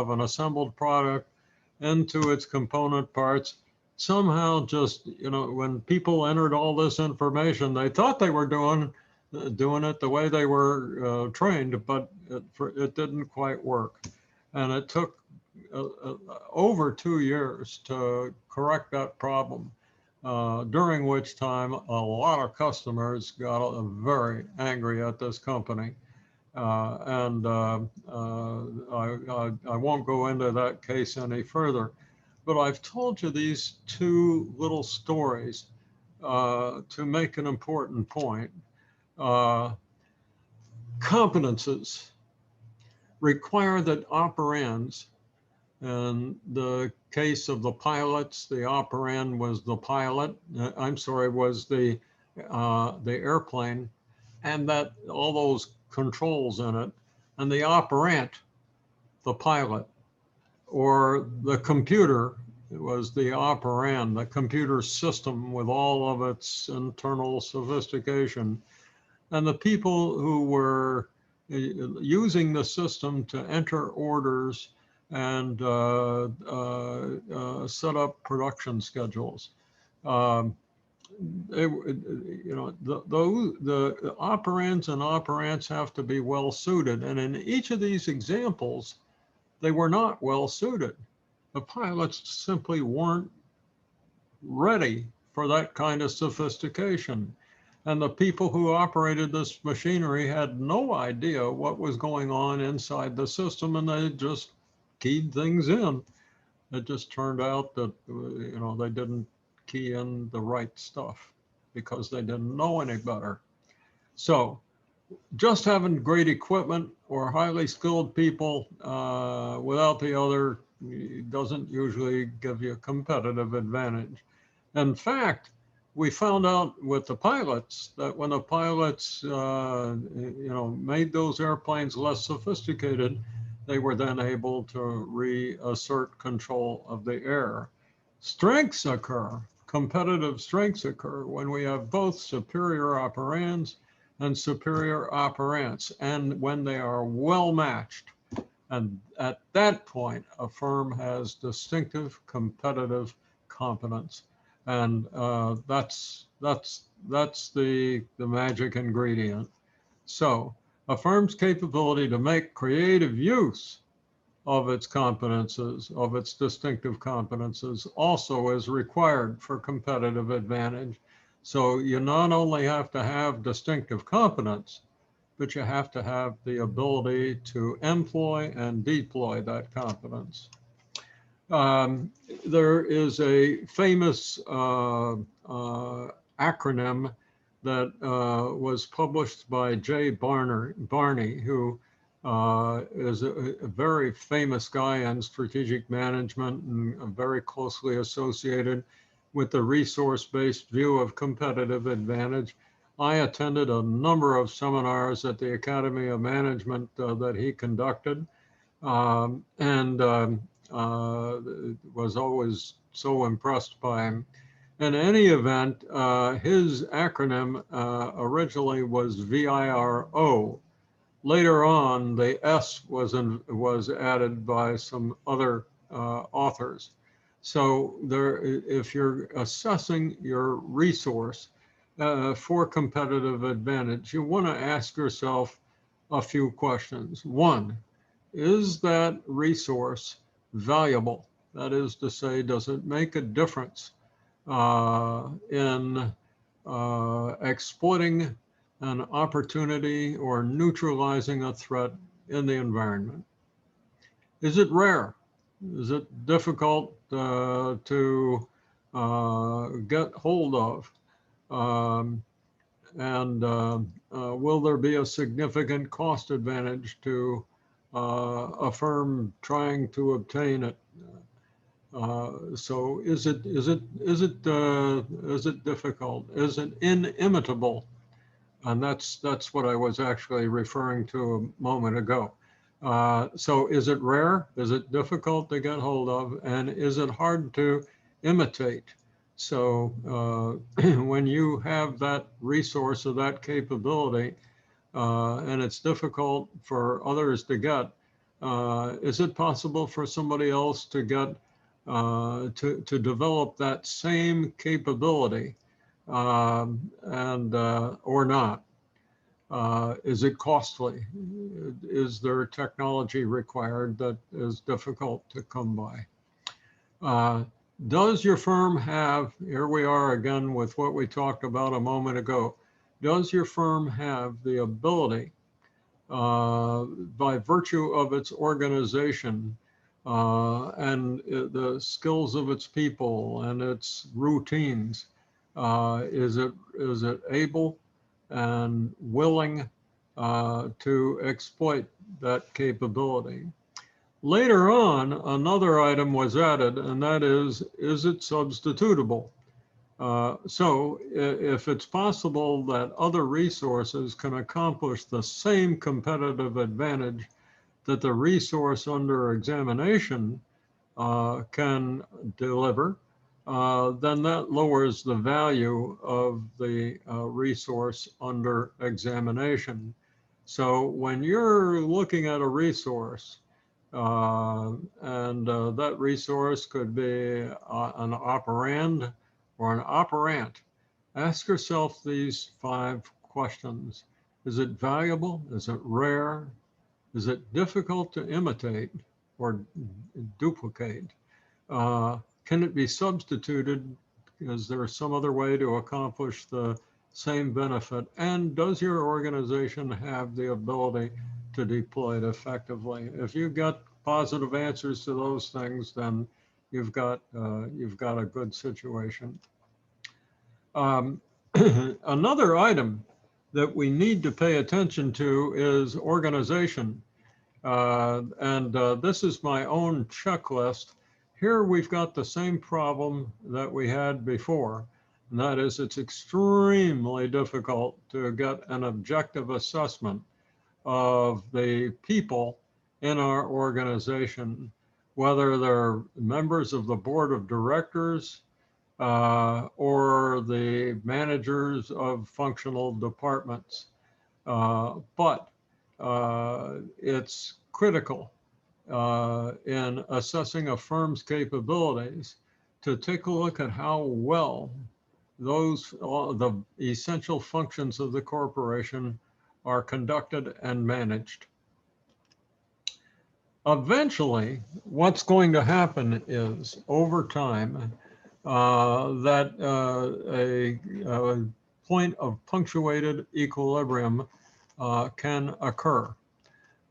an assembled product into its component parts. Somehow, just when people entered all this information, they thought they were doing it the way they were trained, but it didn't quite work, and it took over 2 years to correct that problem, during which time a lot of customers got very angry at this company. I won't go into that case any further, but I've told you these two little stories to make an important point. Competences require that operands, in the case of the pilots, the operand was the pilot, was the airplane, and that all those controls in it, and the operant, the pilot, or the computer, it was the operand, the computer system with all of its internal sophistication, and the people who were using the system to enter orders and set up production schedules. The operands and operands have to be well suited. And in each of these examples, they were not well suited. The pilots simply weren't ready for that kind of sophistication. And the people who operated this machinery had no idea what was going on inside the system, and they just keyed things in. It just turned out that, they didn't key in the right stuff because they didn't know any better. So just having great equipment or highly skilled people without the other doesn't usually give you a competitive advantage. In fact, we found out with the pilots that when the pilots, made those airplanes less sophisticated, they were then able to reassert control of the air. Strengths occur, competitive strengths occur when we have both superior operands and superior operants, and when they are well matched. And at that point, a firm has distinctive competitive competence. And that's the magic ingredient. So a firm's capability to make creative use of its competences, of its distinctive competences, also is required for competitive advantage. So you not only have to have distinctive competence, but you have to have the ability to employ and deploy that competence. There is a famous acronym that was published by Jay Barney, who is a very famous guy in strategic management and very closely associated with the resource-based view of competitive advantage. I attended a number of seminars at the Academy of Management that he conducted, and was always so impressed by him. In any event, his acronym originally was VIRO. Later on, the S was added by some other authors. So if you're assessing your resource for competitive advantage, you want to ask yourself a few questions. One, is that resource valuable? That is to say, does it make a difference in exploiting an opportunity or neutralizing a threat in the environment? Is it rare? Is it difficult to get hold of? Will there be a significant cost advantage to a firm trying to obtain it? So is it difficult? Is it inimitable? And that's what I was actually referring to a moment ago. So is it rare? Is it difficult to get hold of? And is it hard to imitate? So when you have that resource or that capability, and it's difficult for others to get, is it possible for somebody else to get to develop that same capability, or not? Is it costly? Is there technology required that is difficult to come by? Does your firm have, here we are again with what we talked about a moment ago, does your firm have the ability, by virtue of its organization and the skills of its people and its routines, is it able and willing to exploit that capability? Later on, another item was added, and that is it substitutable? So if it's possible that other resources can accomplish the same competitive advantage that the resource under examination can deliver, then that lowers the value of the resource under examination. So when you're looking at a resource, and that resource could be an operand or an operant, ask yourself these 5 questions. Is it valuable? Is it rare? Is it difficult to imitate? or duplicate? Can it be substituted? Is there some other way to accomplish the same benefit? And does your organization have the ability to deploy it effectively? If you get positive answers to those things, then you've got a good situation. Another item that we need to pay attention to is organization. This is my own checklist. Here we've got the same problem that we had before, and that is it's extremely difficult to get an objective assessment of the people in our organization, whether they're members of the board of directors or the managers of functional departments. But it's critical in assessing a firm's capabilities to take a look at how well the essential functions of the corporation are conducted and managed. Eventually, what's going to happen is over time that a point of punctuated equilibrium can occur.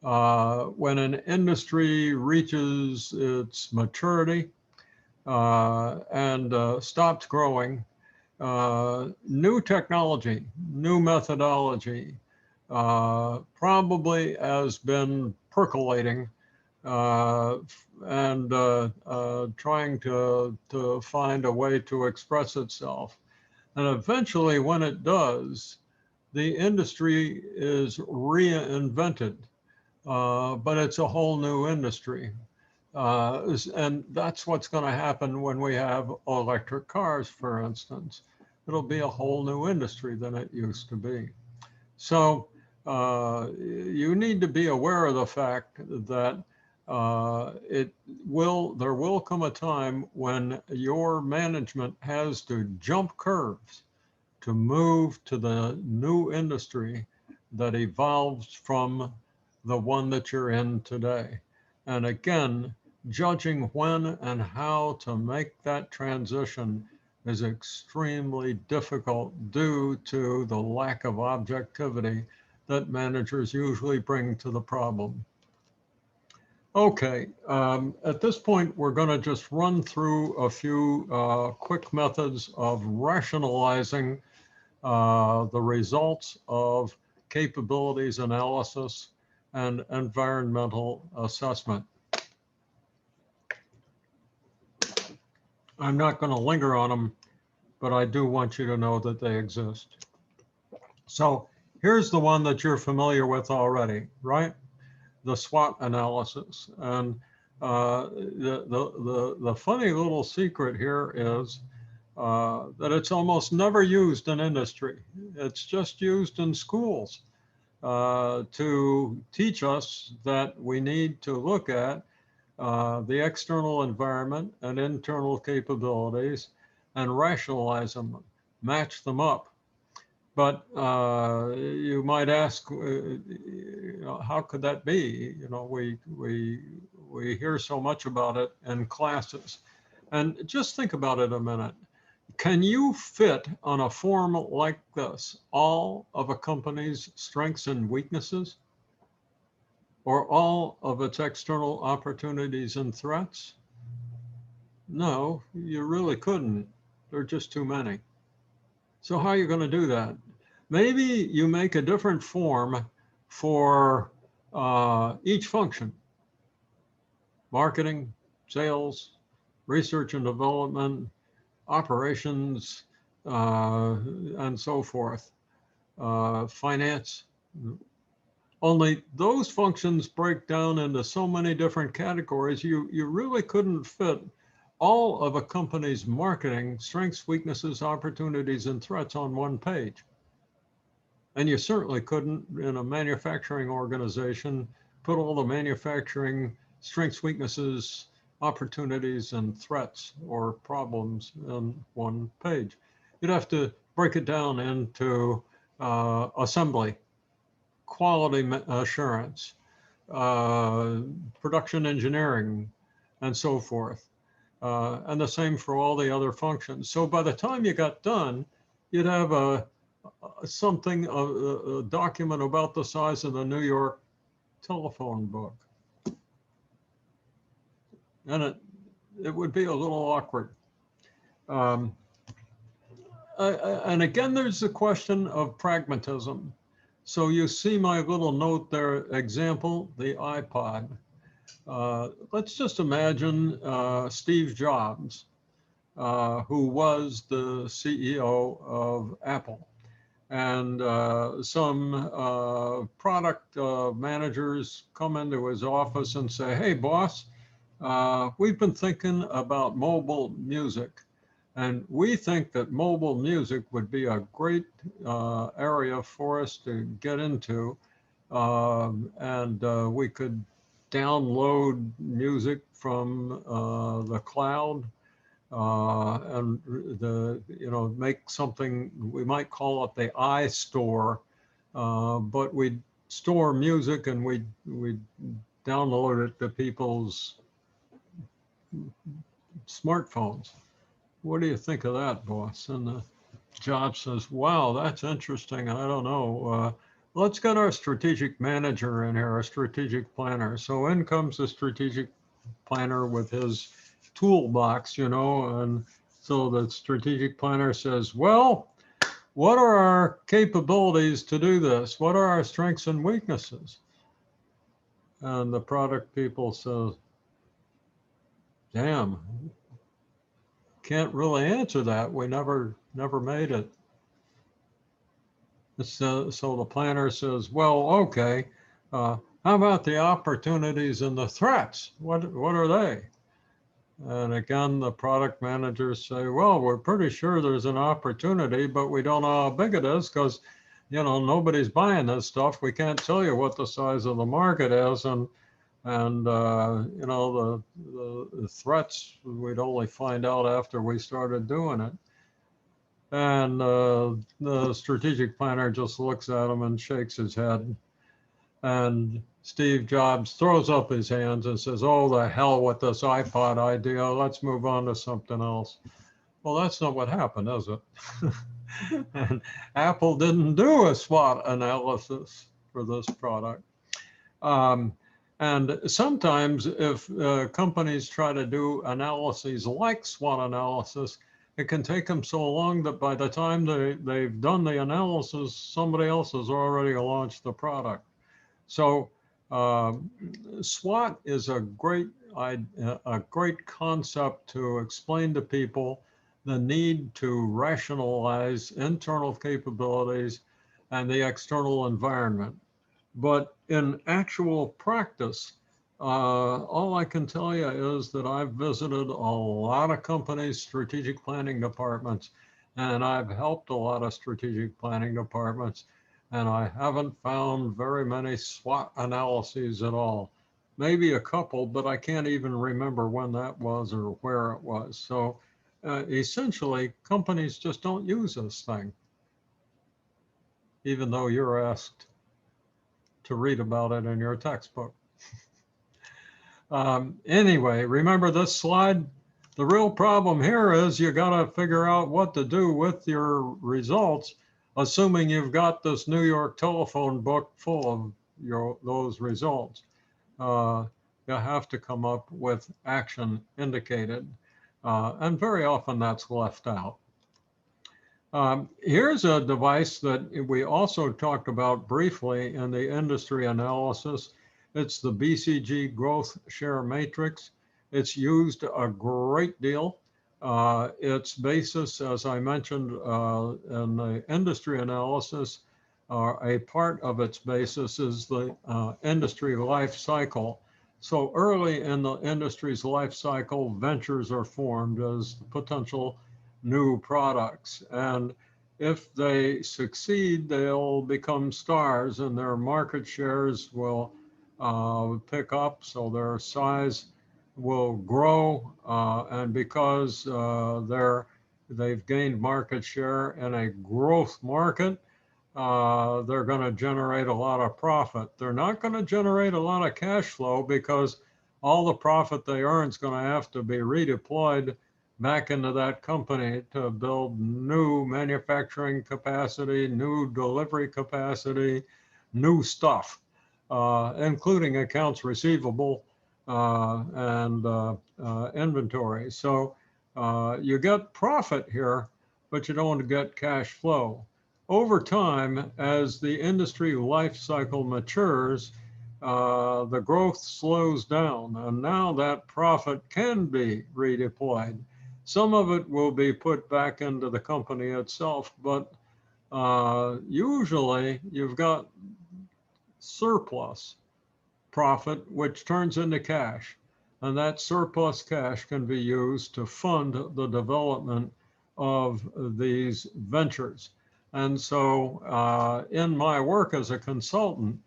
When an industry reaches its maturity and stops growing, new technology, new methodology probably has been percolating and trying to find a way to express itself. And eventually, when it does, the industry is reinvented, but it's a whole new industry. And that's what's going to happen when we have electric cars, for instance. It'll be a whole new industry than it used to be. So you need to be aware of the fact that there will come a time when your management has to jump curves to move to the new industry that evolves from the one that you're in today. And again, judging when and how to make that transition is extremely difficult due to the lack of objectivity that managers usually bring to the problem. Okay, at this point, we're going to just run through a few quick methods of rationalizing the results of capabilities analysis and environmental assessment. I'm not going to linger on them, but I do want you to know that they exist. So here's the one that you're familiar with already, right? The SWOT analysis. And the funny little secret here is that it's almost never used in industry. It's just used in schools to teach us that we need to look at the external environment and internal capabilities and rationalize them, match them up. But you might ask, how could that be? We hear so much about it in classes. And just think about it a minute. Can you fit on a form like this all of a company's strengths and weaknesses? Or all of its external opportunities and threats? No, you really couldn't. There are just too many. So how are you going to do that? Maybe you make a different form for each function: marketing, sales, research and development, operations, and so forth, finance. Only those functions break down into so many different categories, you really couldn't fit all of a company's marketing, strengths, weaknesses, opportunities, and threats on one page. And you certainly couldn't, in a manufacturing organization, put all the manufacturing strengths, weaknesses, opportunities, and threats or problems on one page. You'd have to break it down into assembly, quality assurance, production engineering, and so forth. And the same for all the other functions. So by the time you got done, you'd have a document about the size of the New York telephone book. And it would be a little awkward. And again, there's the question of pragmatism. So you see my little note there, example, the iPod. Let's just imagine Steve Jobs, who was the CEO of Apple. And some product managers come into his office and say, hey, boss, we've been thinking about mobile music. And we think that mobile music would be a great area for us to get into. And we could download music from the cloud and make something, we might call it the iStore, but we'd store music and we'd download it to people's smartphones. What do you think of that, boss? And the Job says, wow, that's interesting. I don't know. Let's get our strategic manager in here, our strategic planner. So in comes the strategic planner with his toolbox, and so the strategic planner says, well, what are our capabilities to do this? What are our strengths and weaknesses? And the product people say, damn, can't really answer that. We never made it. So the planner says, well, okay, how about the opportunities and the threats? What are they? And again, the product managers say, well, we're pretty sure there's an opportunity, but we don't know how big it is because, nobody's buying this stuff. We can't tell you what the size of the market is. And the threats, we'd only find out after we started doing it. And the strategic planner just looks at him and shakes his head. And Steve Jobs throws up his hands and says, oh, the hell with this iPod idea. Let's move on to something else. Well, that's not what happened, is it? And Apple didn't do a SWOT analysis for this product. And sometimes if companies try to do analyses like SWOT analysis, it can take them so long that by the time they've done the analysis, somebody else has already launched the product. So SWOT is a great concept to explain to people the need to rationalize internal capabilities and the external environment. But in actual practice, all I can tell you is that I've visited a lot of companies' strategic planning departments, and I've helped a lot of strategic planning departments, and I haven't found very many SWOT analyses at all. Maybe a couple, but I can't even remember when that was or where it was. So essentially, companies just don't use this thing, even though you're asked to read about it in your textbook. Anyway, remember this slide? The real problem here is you got to figure out what to do with your results, assuming you've got this New York telephone book full of those results. You have to come up with action indicated, and very often that's left out. Here's a device that we also talked about briefly in the industry analysis. It's the BCG Growth Share Matrix. It's used a great deal. Its basis, as I mentioned in the industry analysis, a part of its basis is the industry life cycle. So early in the industry's life cycle, ventures are formed as potential new products. And if they succeed, they'll become stars and their market shares will pick up, so their size will grow. And because they've gained market share in a growth market, they're going to generate a lot of profit. They're not going to generate a lot of cash flow because all the profit they earn is going to have to be redeployed back into that company to build new manufacturing capacity, new delivery capacity, new stuff, including accounts receivable and inventory. So you get profit here, but you don't get cash flow. Over time, as the industry life cycle matures, the growth slows down, and now that profit can be redeployed. Some of it will be put back into the company itself, but usually you've got surplus profit, which turns into cash. And that surplus cash can be used to fund the development of these ventures. And so in my work as a consultant,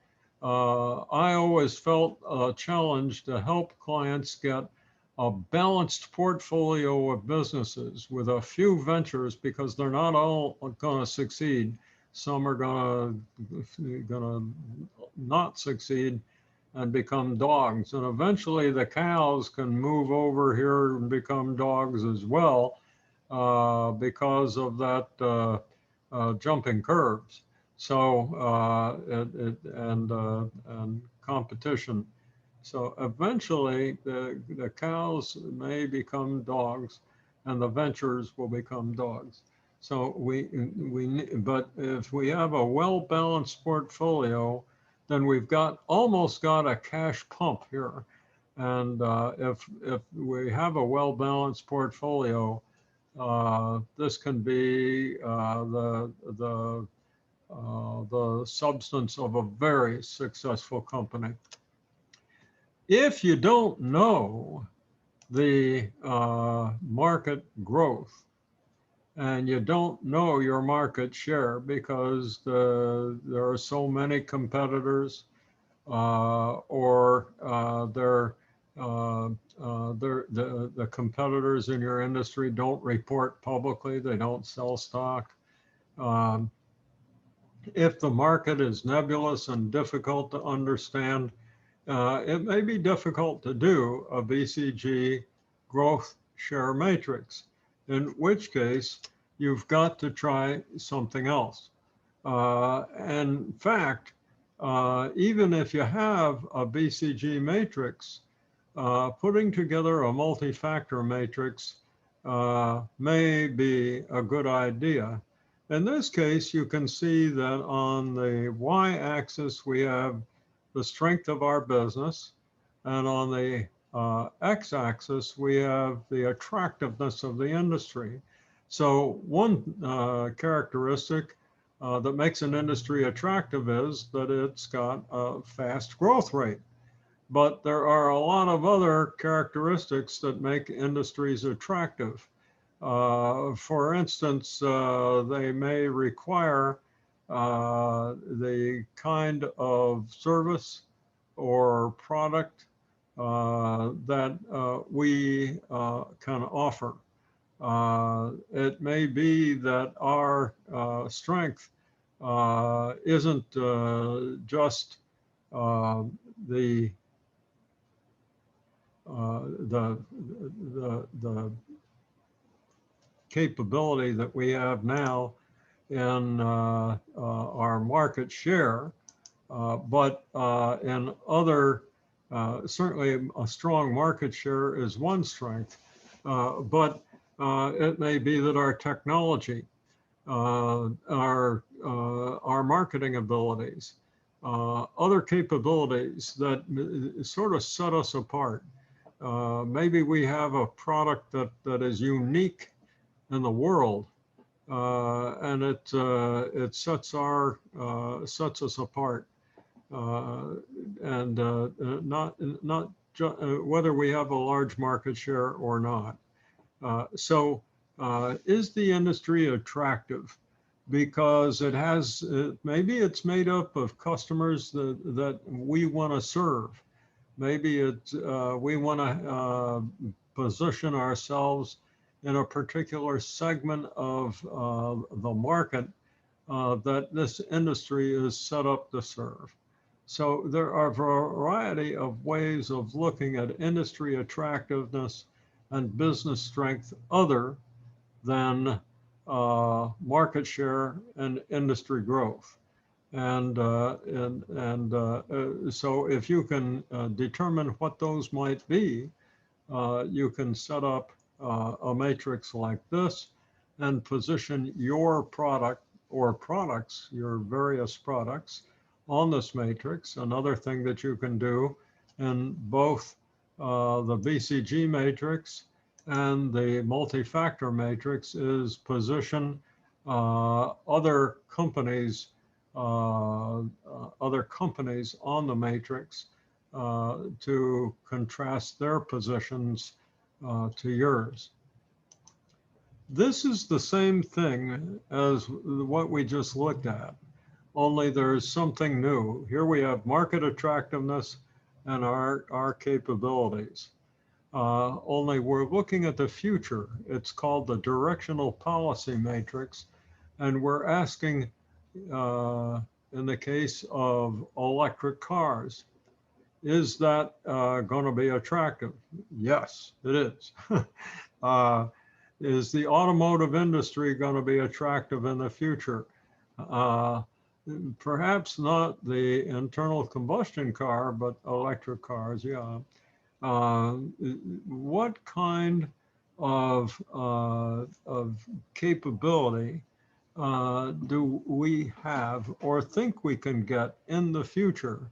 I always felt a challenge to help clients get a balanced portfolio of businesses with a few ventures because they're not all going to succeed. Some are going to not succeed and become dogs. And eventually the cows can move over here and become dogs as well because of that jumping curves. So and competition. So eventually the cows may become dogs and the ventures will become dogs. So but if we have a well-balanced portfolio, then we've almost got a cash pump here. And if we have a well-balanced portfolio, this can be the substance of a very successful company. If you don't know the market growth and you don't know your market share because there are so many competitors or the competitors in your industry don't report publicly, they don't sell stock. If the market is nebulous and difficult to understand, it may be difficult to do a BCG growth share matrix, in which case you've got to try something else. In fact, even if you have a BCG matrix, putting together a multi-factor matrix may be a good idea. In this case, you can see that on the y-axis, we have the strength of our business, and on the x-axis, we have the attractiveness of the industry. So one characteristic that makes an industry attractive is that it's got a fast growth rate. But there are a lot of other characteristics that make industries attractive. For instance, they may require the kind of service or product that we can offer. It may be that our strength isn't just the capability that we have now in our market share, but in other, certainly a strong market share is one strength, but it may be that our technology, our marketing abilities, other capabilities that sort of set us apart. Maybe we have a product that is unique in the world, and it sets us apart, and not whether we have a large market share or not. So is the industry attractive? Because it has, maybe it's made up of customers that we want to serve. Maybe we want to position ourselves in a particular segment of the market that this industry is set up to serve. So there are a variety of ways of looking at industry attractiveness and business strength other than market share and industry growth. So if you can determine what those might be, you can set up a matrix like this and position your product or products, your various products, on this matrix. Another thing that you can do in both the BCG matrix and the multi-factor matrix is position other companies on the matrix to contrast their positions to yours. This is the same thing as what we just looked at, only there's something new. Here we have market attractiveness and our capabilities. Only we're looking at the future. It's called the directional policy matrix, and we're asking, in the case of electric cars, is that going to be attractive? Yes, it is. Is the automotive industry going to be attractive in the future? Perhaps not the internal combustion car, but electric cars, yeah. What kind of capability do we have or think we can get in the future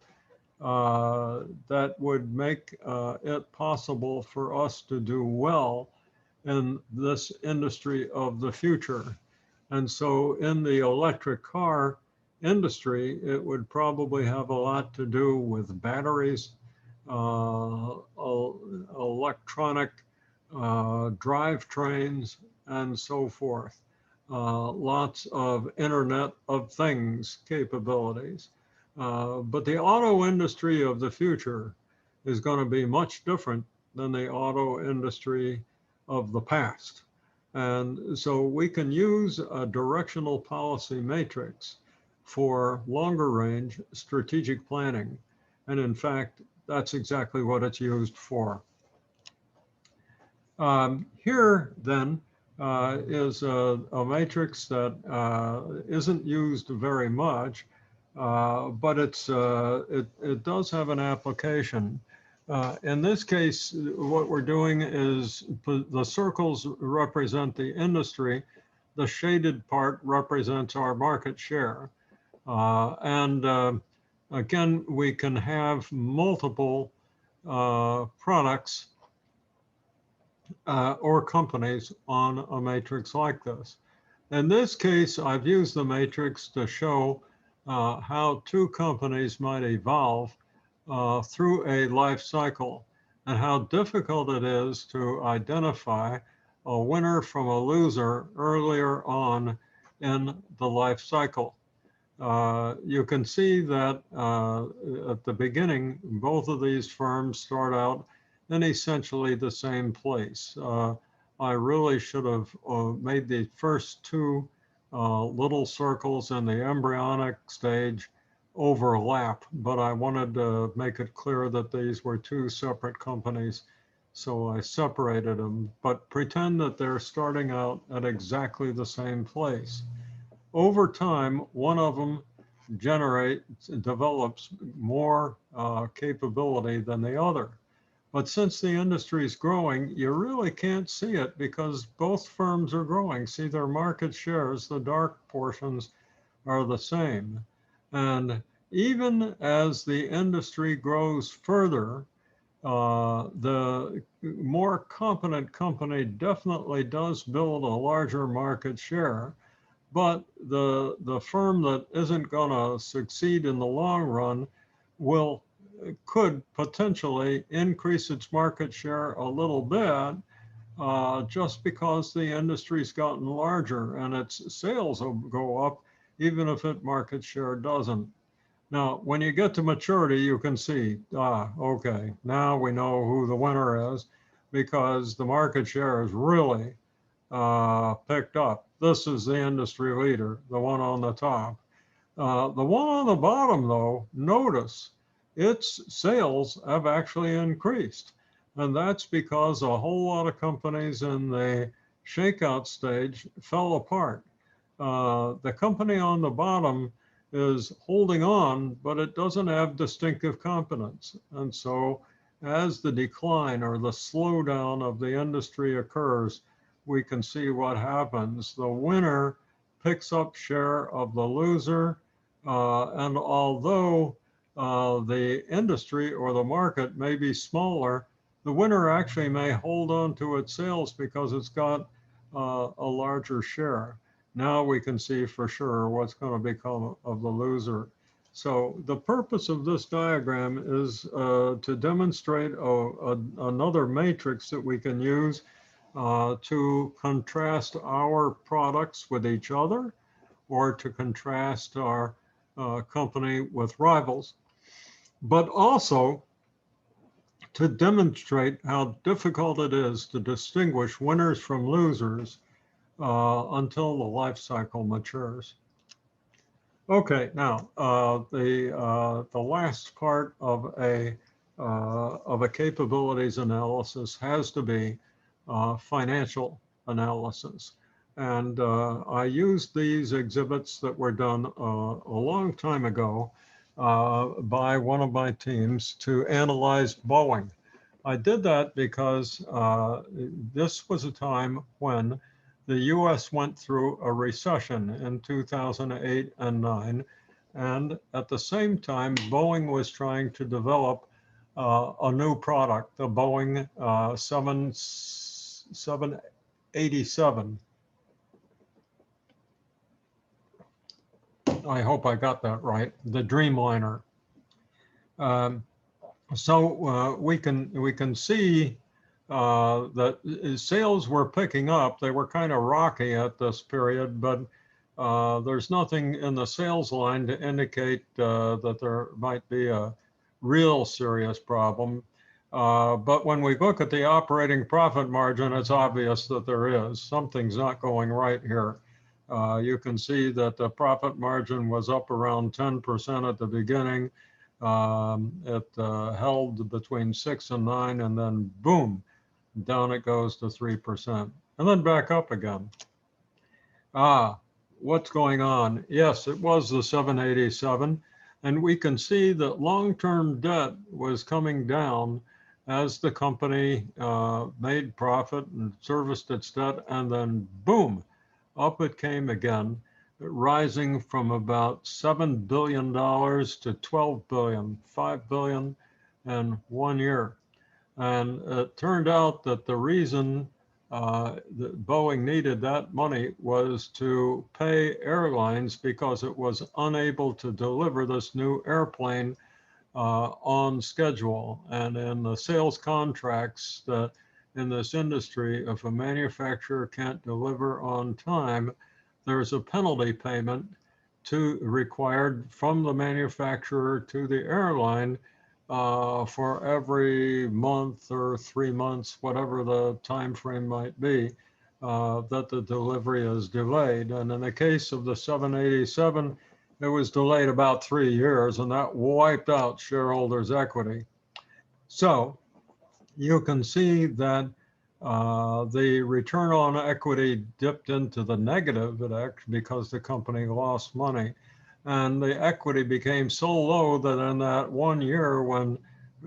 that would make it possible for us to do well in this industry of the future? And so in the electric car industry, it would probably have a lot to do with batteries, electronic drivetrains, and so forth. Lots of Internet of Things capabilities. But the auto industry of the future is going to be much different than the auto industry of the past. And so we can use a directional policy matrix for longer range strategic planning. And in fact, that's exactly what it's used for. Here then is a matrix that isn't used very much, but it does have an application. In this case, what we're doing is the circles represent the industry, the shaded part represents our market share. Again, we can have multiple products or companies on a matrix like this. In this case, I've used the matrix to show how two companies might evolve through a life cycle and how difficult it is to identify a winner from a loser earlier on in the life cycle. You can see that at the beginning, both of these firms start out in essentially the same place. I really should have made the first two little circles in the embryonic stage overlap, but I wanted to make it clear that these were two separate companies, so I separated them, but pretend that they're starting out at exactly the same place. Over time, one of them develops more capability than the other. But since the industry is growing, you really can't see it because both firms are growing. See, their market shares, the dark portions, are the same. And even as the industry grows further, the more competent company definitely does build a larger market share. But the firm that isn't going to succeed in the long run could potentially increase its market share a little bit just because the industry's gotten larger and its sales will go up even if its market share doesn't. Now, when you get to maturity, you can see, okay, now we know who the winner is because the market share is really picked up. This is the industry leader, the one on the top. The one on the bottom, though, notice its sales have actually increased. And that's because a whole lot of companies in the shakeout stage fell apart. The company on the bottom is holding on, but it doesn't have distinctive competence. And so as the decline or the slowdown of the industry occurs, we can see what happens. The winner picks up share of the loser. And although the industry or the market may be smaller, the winner actually may hold on to its sales because it's got a larger share. Now we can see for sure what's going to become of the loser. So the purpose of this diagram is to demonstrate another matrix that we can use to contrast our products with each other or to contrast our company with rivals, but also to demonstrate how difficult it is to distinguish winners from losers until the life cycle matures. Okay, now the last part of a capabilities analysis has to be financial analysis. And I used these exhibits that were done a long time ago by one of my teams to analyze Boeing. I did that because this was a time when the US went through a recession in 2008 and 9. And at the same time, Boeing was trying to develop a new product, the Boeing 787. I hope I got that right, the Dreamliner. So we can see that sales were picking up. They were kind of rocky at this period, but there's nothing in the sales line to indicate that there might be a real serious problem. But when we look at the operating profit margin, it's obvious that there is. Something's not going right here. You can see that the profit margin was up around 10% at the beginning. It held between 6 and 9, and then boom, down it goes to 3%, and then back up again. What's going on? Yes, it was the 787, and we can see that long-term debt was coming down as the company made profit and serviced its debt, and then boom, up it came again, rising from about $7 billion to $12 billion, $5 billion in 1 year. And it turned out that the reason that Boeing needed that money was to pay airlines because it was unable to deliver this new airplane on schedule. And in the sales contracts that in this industry, if a manufacturer can't deliver on time, there's a penalty payment required from the manufacturer to the airline for every month or 3 months, whatever the time frame might be, that the delivery is delayed. And in the case of the 787, it was delayed about 3 years, and that wiped out shareholders' equity. So you can see that the return on equity dipped into the negative because the company lost money. And the equity became so low that in that 1 year when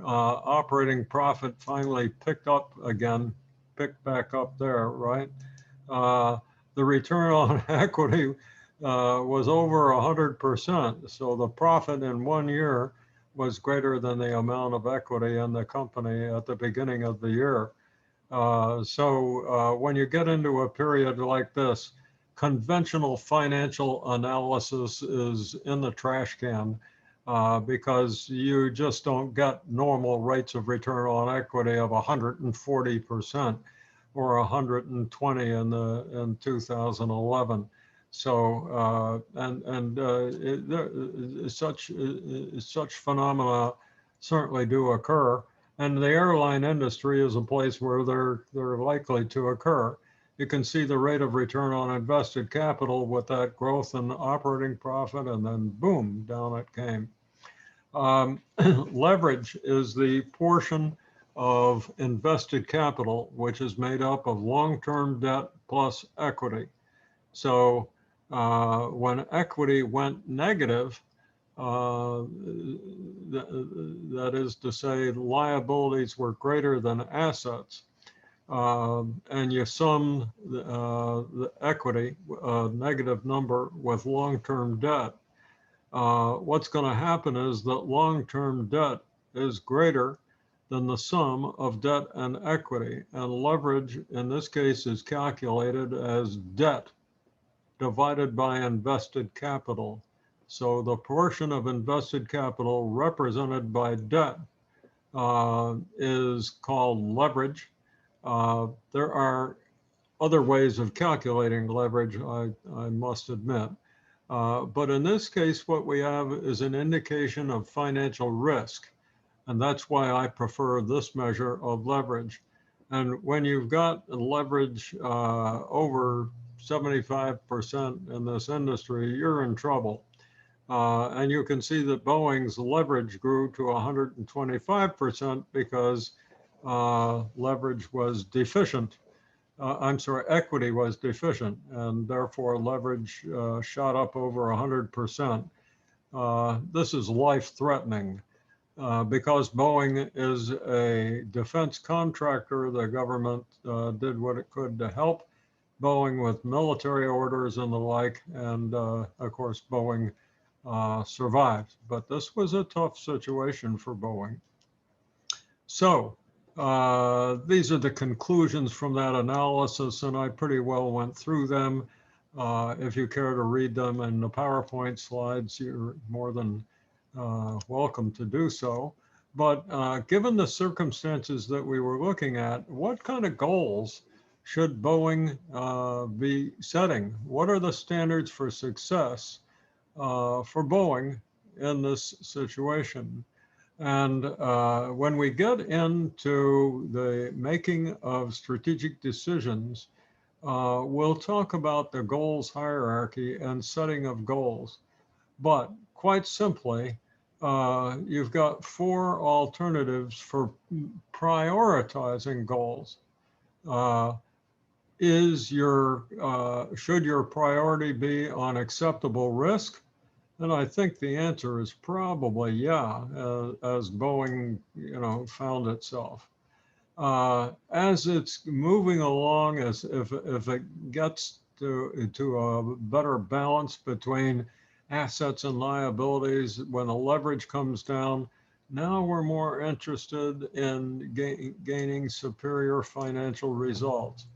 operating profit finally picked up again, picked back up there, right? The return on equity was over 100%. So the profit in 1 year was greater than the amount of equity in the company at the beginning of the year. So when you get into a period like this, conventional financial analysis is in the trash can because you just don't get normal rates of return on equity of 140% or 120 in 2011. So such phenomena certainly do occur. And the airline industry is a place where they're likely to occur. you can see the rate of return on invested capital with that growth in operating profit, and then boom, down it came. Leverage is the portion of invested capital which is made up of long-term debt plus equity. So when equity went negative, that is to say, liabilities were greater than assets, and you sum the equity, negative number, with long-term debt, what's going to happen is that long-term debt is greater than the sum of debt and equity, and leverage in this case is calculated as debt divided by invested capital. So the portion of invested capital represented by debt is called leverage. There are other ways of calculating leverage, I must admit. But in this case, what we have is an indication of financial risk. And that's why I prefer this measure of leverage. And when you've got leverage over 75% in this industry, you're in trouble. And you can see that Boeing's leverage grew to 125% because leverage was deficient. I'm sorry, equity was deficient, and therefore leverage shot up over 100%. This is life-threatening. Because Boeing is a defense contractor, the government did what it could to help Boeing with military orders and the like, and of course Boeing survived. But this was a tough situation for Boeing. So these are the conclusions from that analysis, and I pretty well went through them. If you care to read them in the PowerPoint slides, you're more than welcome to do so. But given the circumstances that we were looking at, what kind of goals should Boeing be setting? What are the standards for success for Boeing in this situation? And when we get into the making of strategic decisions, we'll talk about the goals hierarchy and setting of goals. But quite simply, you've got 4 alternatives for prioritizing goals. Should your priority be on acceptable risk? And I think the answer is probably yeah, as Boeing, found itself. As it's moving along, as if it gets to a better balance between assets and liabilities, when the leverage comes down, now we're more interested in gaining superior financial results.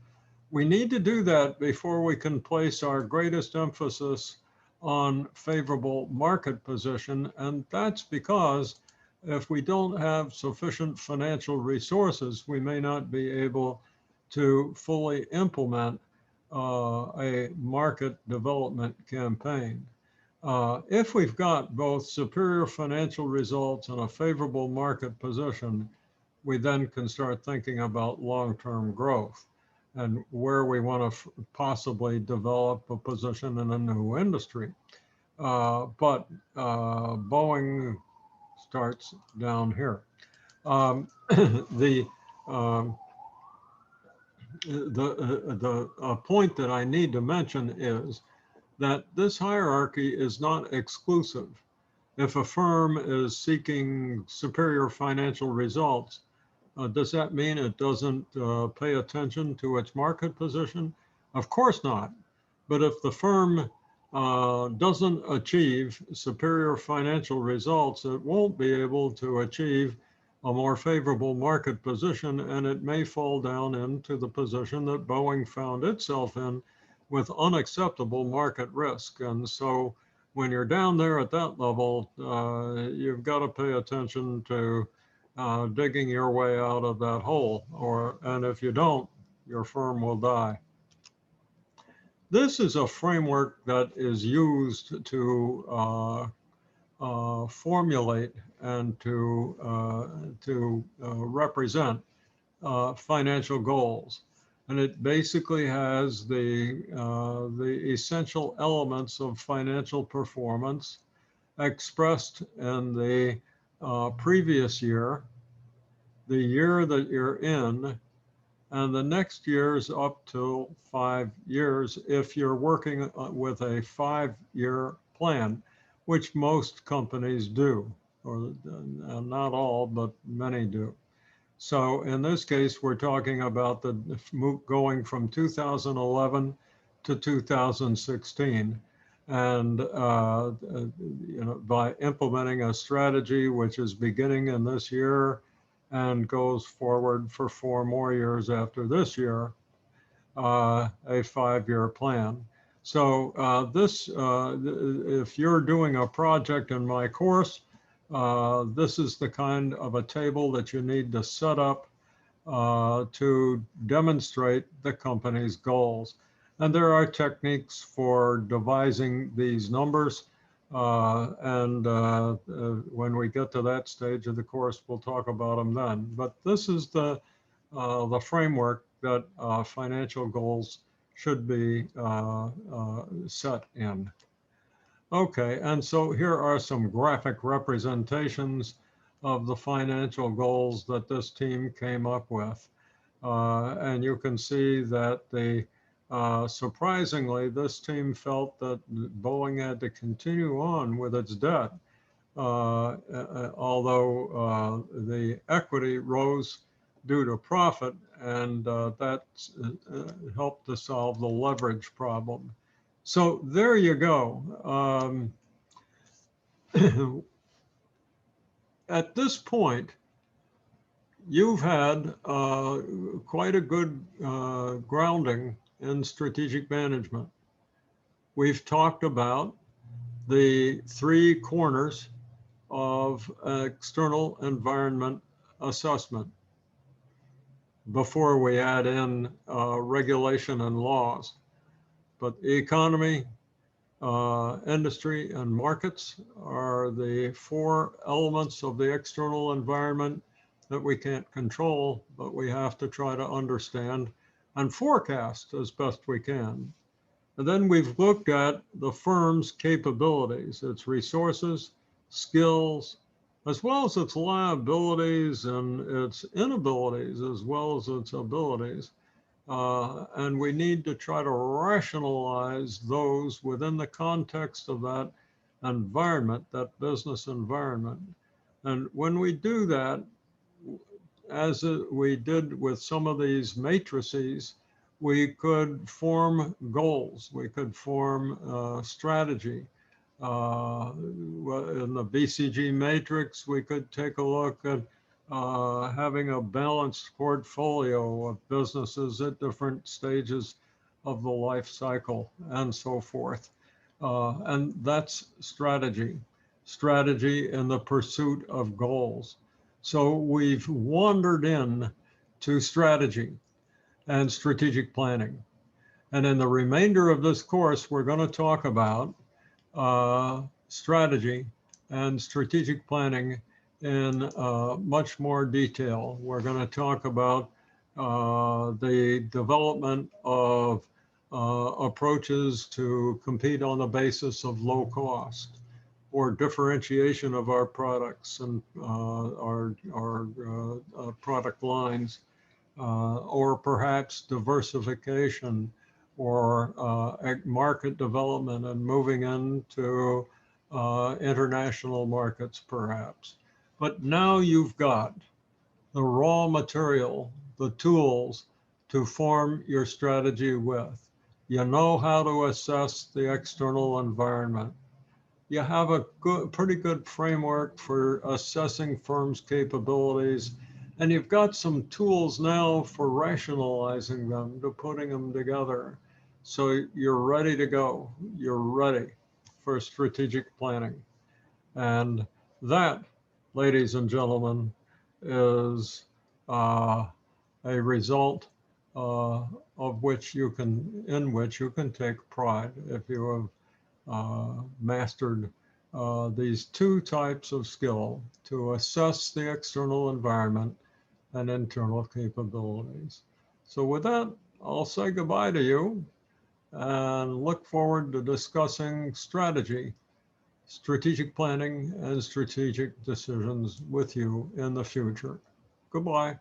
We need to do that before we can place our greatest emphasis on favorable market position, and that's because if we don't have sufficient financial resources, we may not be able to fully implement a market development campaign. If we've got both superior financial results and a favorable market position, we then can start thinking about long-term growth and where we want to possibly develop a position in a new industry. But Boeing starts down here. The point that I need to mention is that this hierarchy is not exclusive. If a firm is seeking superior financial results, does that mean it doesn't pay attention to its market position? Of course not. But if the firm doesn't achieve superior financial results, it won't be able to achieve a more favorable market position, and it may fall down into the position that Boeing found itself in with unacceptable market risk. And so when you're down there at that level, you've got to pay attention to digging your way out of that hole, and if you don't, your firm will die. This is a framework that is used to formulate and to represent financial goals. And it basically has the essential elements of financial performance expressed in the previous year, the year that you're in, and the next year's up to 5 years if you're working with a 5-year plan, which most companies do, or not all, but many do. So in this case, we're talking about the going from 2011 to 2016. And by implementing a strategy which is beginning in this year and goes forward for 4 more years after this year, a 5-year plan. So if you're doing a project in my course, this is the kind of a table that you need to set up to demonstrate the company's goals. And there are techniques for devising these numbers. When we get to that stage of the course, we'll talk about them then. But this is the framework that financial goals should be set in. Okay, and so here are some graphic representations of the financial goals that this team came up with. And you can see that surprisingly, this team felt that Boeing had to continue on with its debt, although the equity rose due to profit, and that helped to solve the leverage problem. So there you go. At this point, you've had quite a good grounding in strategic management. We've talked about the 3 corners of external environment assessment before we add in regulation and laws. But the economy, industry, and markets are the 4 elements of the external environment that we can't control, but we have to try to understand and forecast as best we can. And then we've looked at the firm's capabilities, its resources, skills, as well as its liabilities and its inabilities, as well as its abilities. And we need to try to rationalize those within the context of that environment, that business environment. And when we do that, as we did with some of these matrices, we could form goals, we could form strategy. In the BCG matrix, we could take a look at having a balanced portfolio of businesses at different stages of the life cycle and so forth. And that's strategy in the pursuit of goals. So we've wandered in to strategy and strategic planning. And in the remainder of this course, we're going to talk about strategy and strategic planning in much more detail. We're going to talk about the development of approaches to compete on the basis of low cost, or differentiation of our products and our product lines, or perhaps diversification, or market development and moving into international markets perhaps. But now you've got the raw material, the tools to form your strategy with. You know how to assess the external environment. You have a pretty good framework for assessing firms' capabilities, and you've got some tools now for rationalizing them, to putting them together. So you're ready to go. You're ready for strategic planning. And that, ladies and gentlemen, is a result in which you can take pride if you have mastered these 2 types of skill: to assess the external environment and internal capabilities. So with that, I'll say goodbye to you and look forward to discussing strategy, strategic planning, and strategic decisions with you in the future. Goodbye.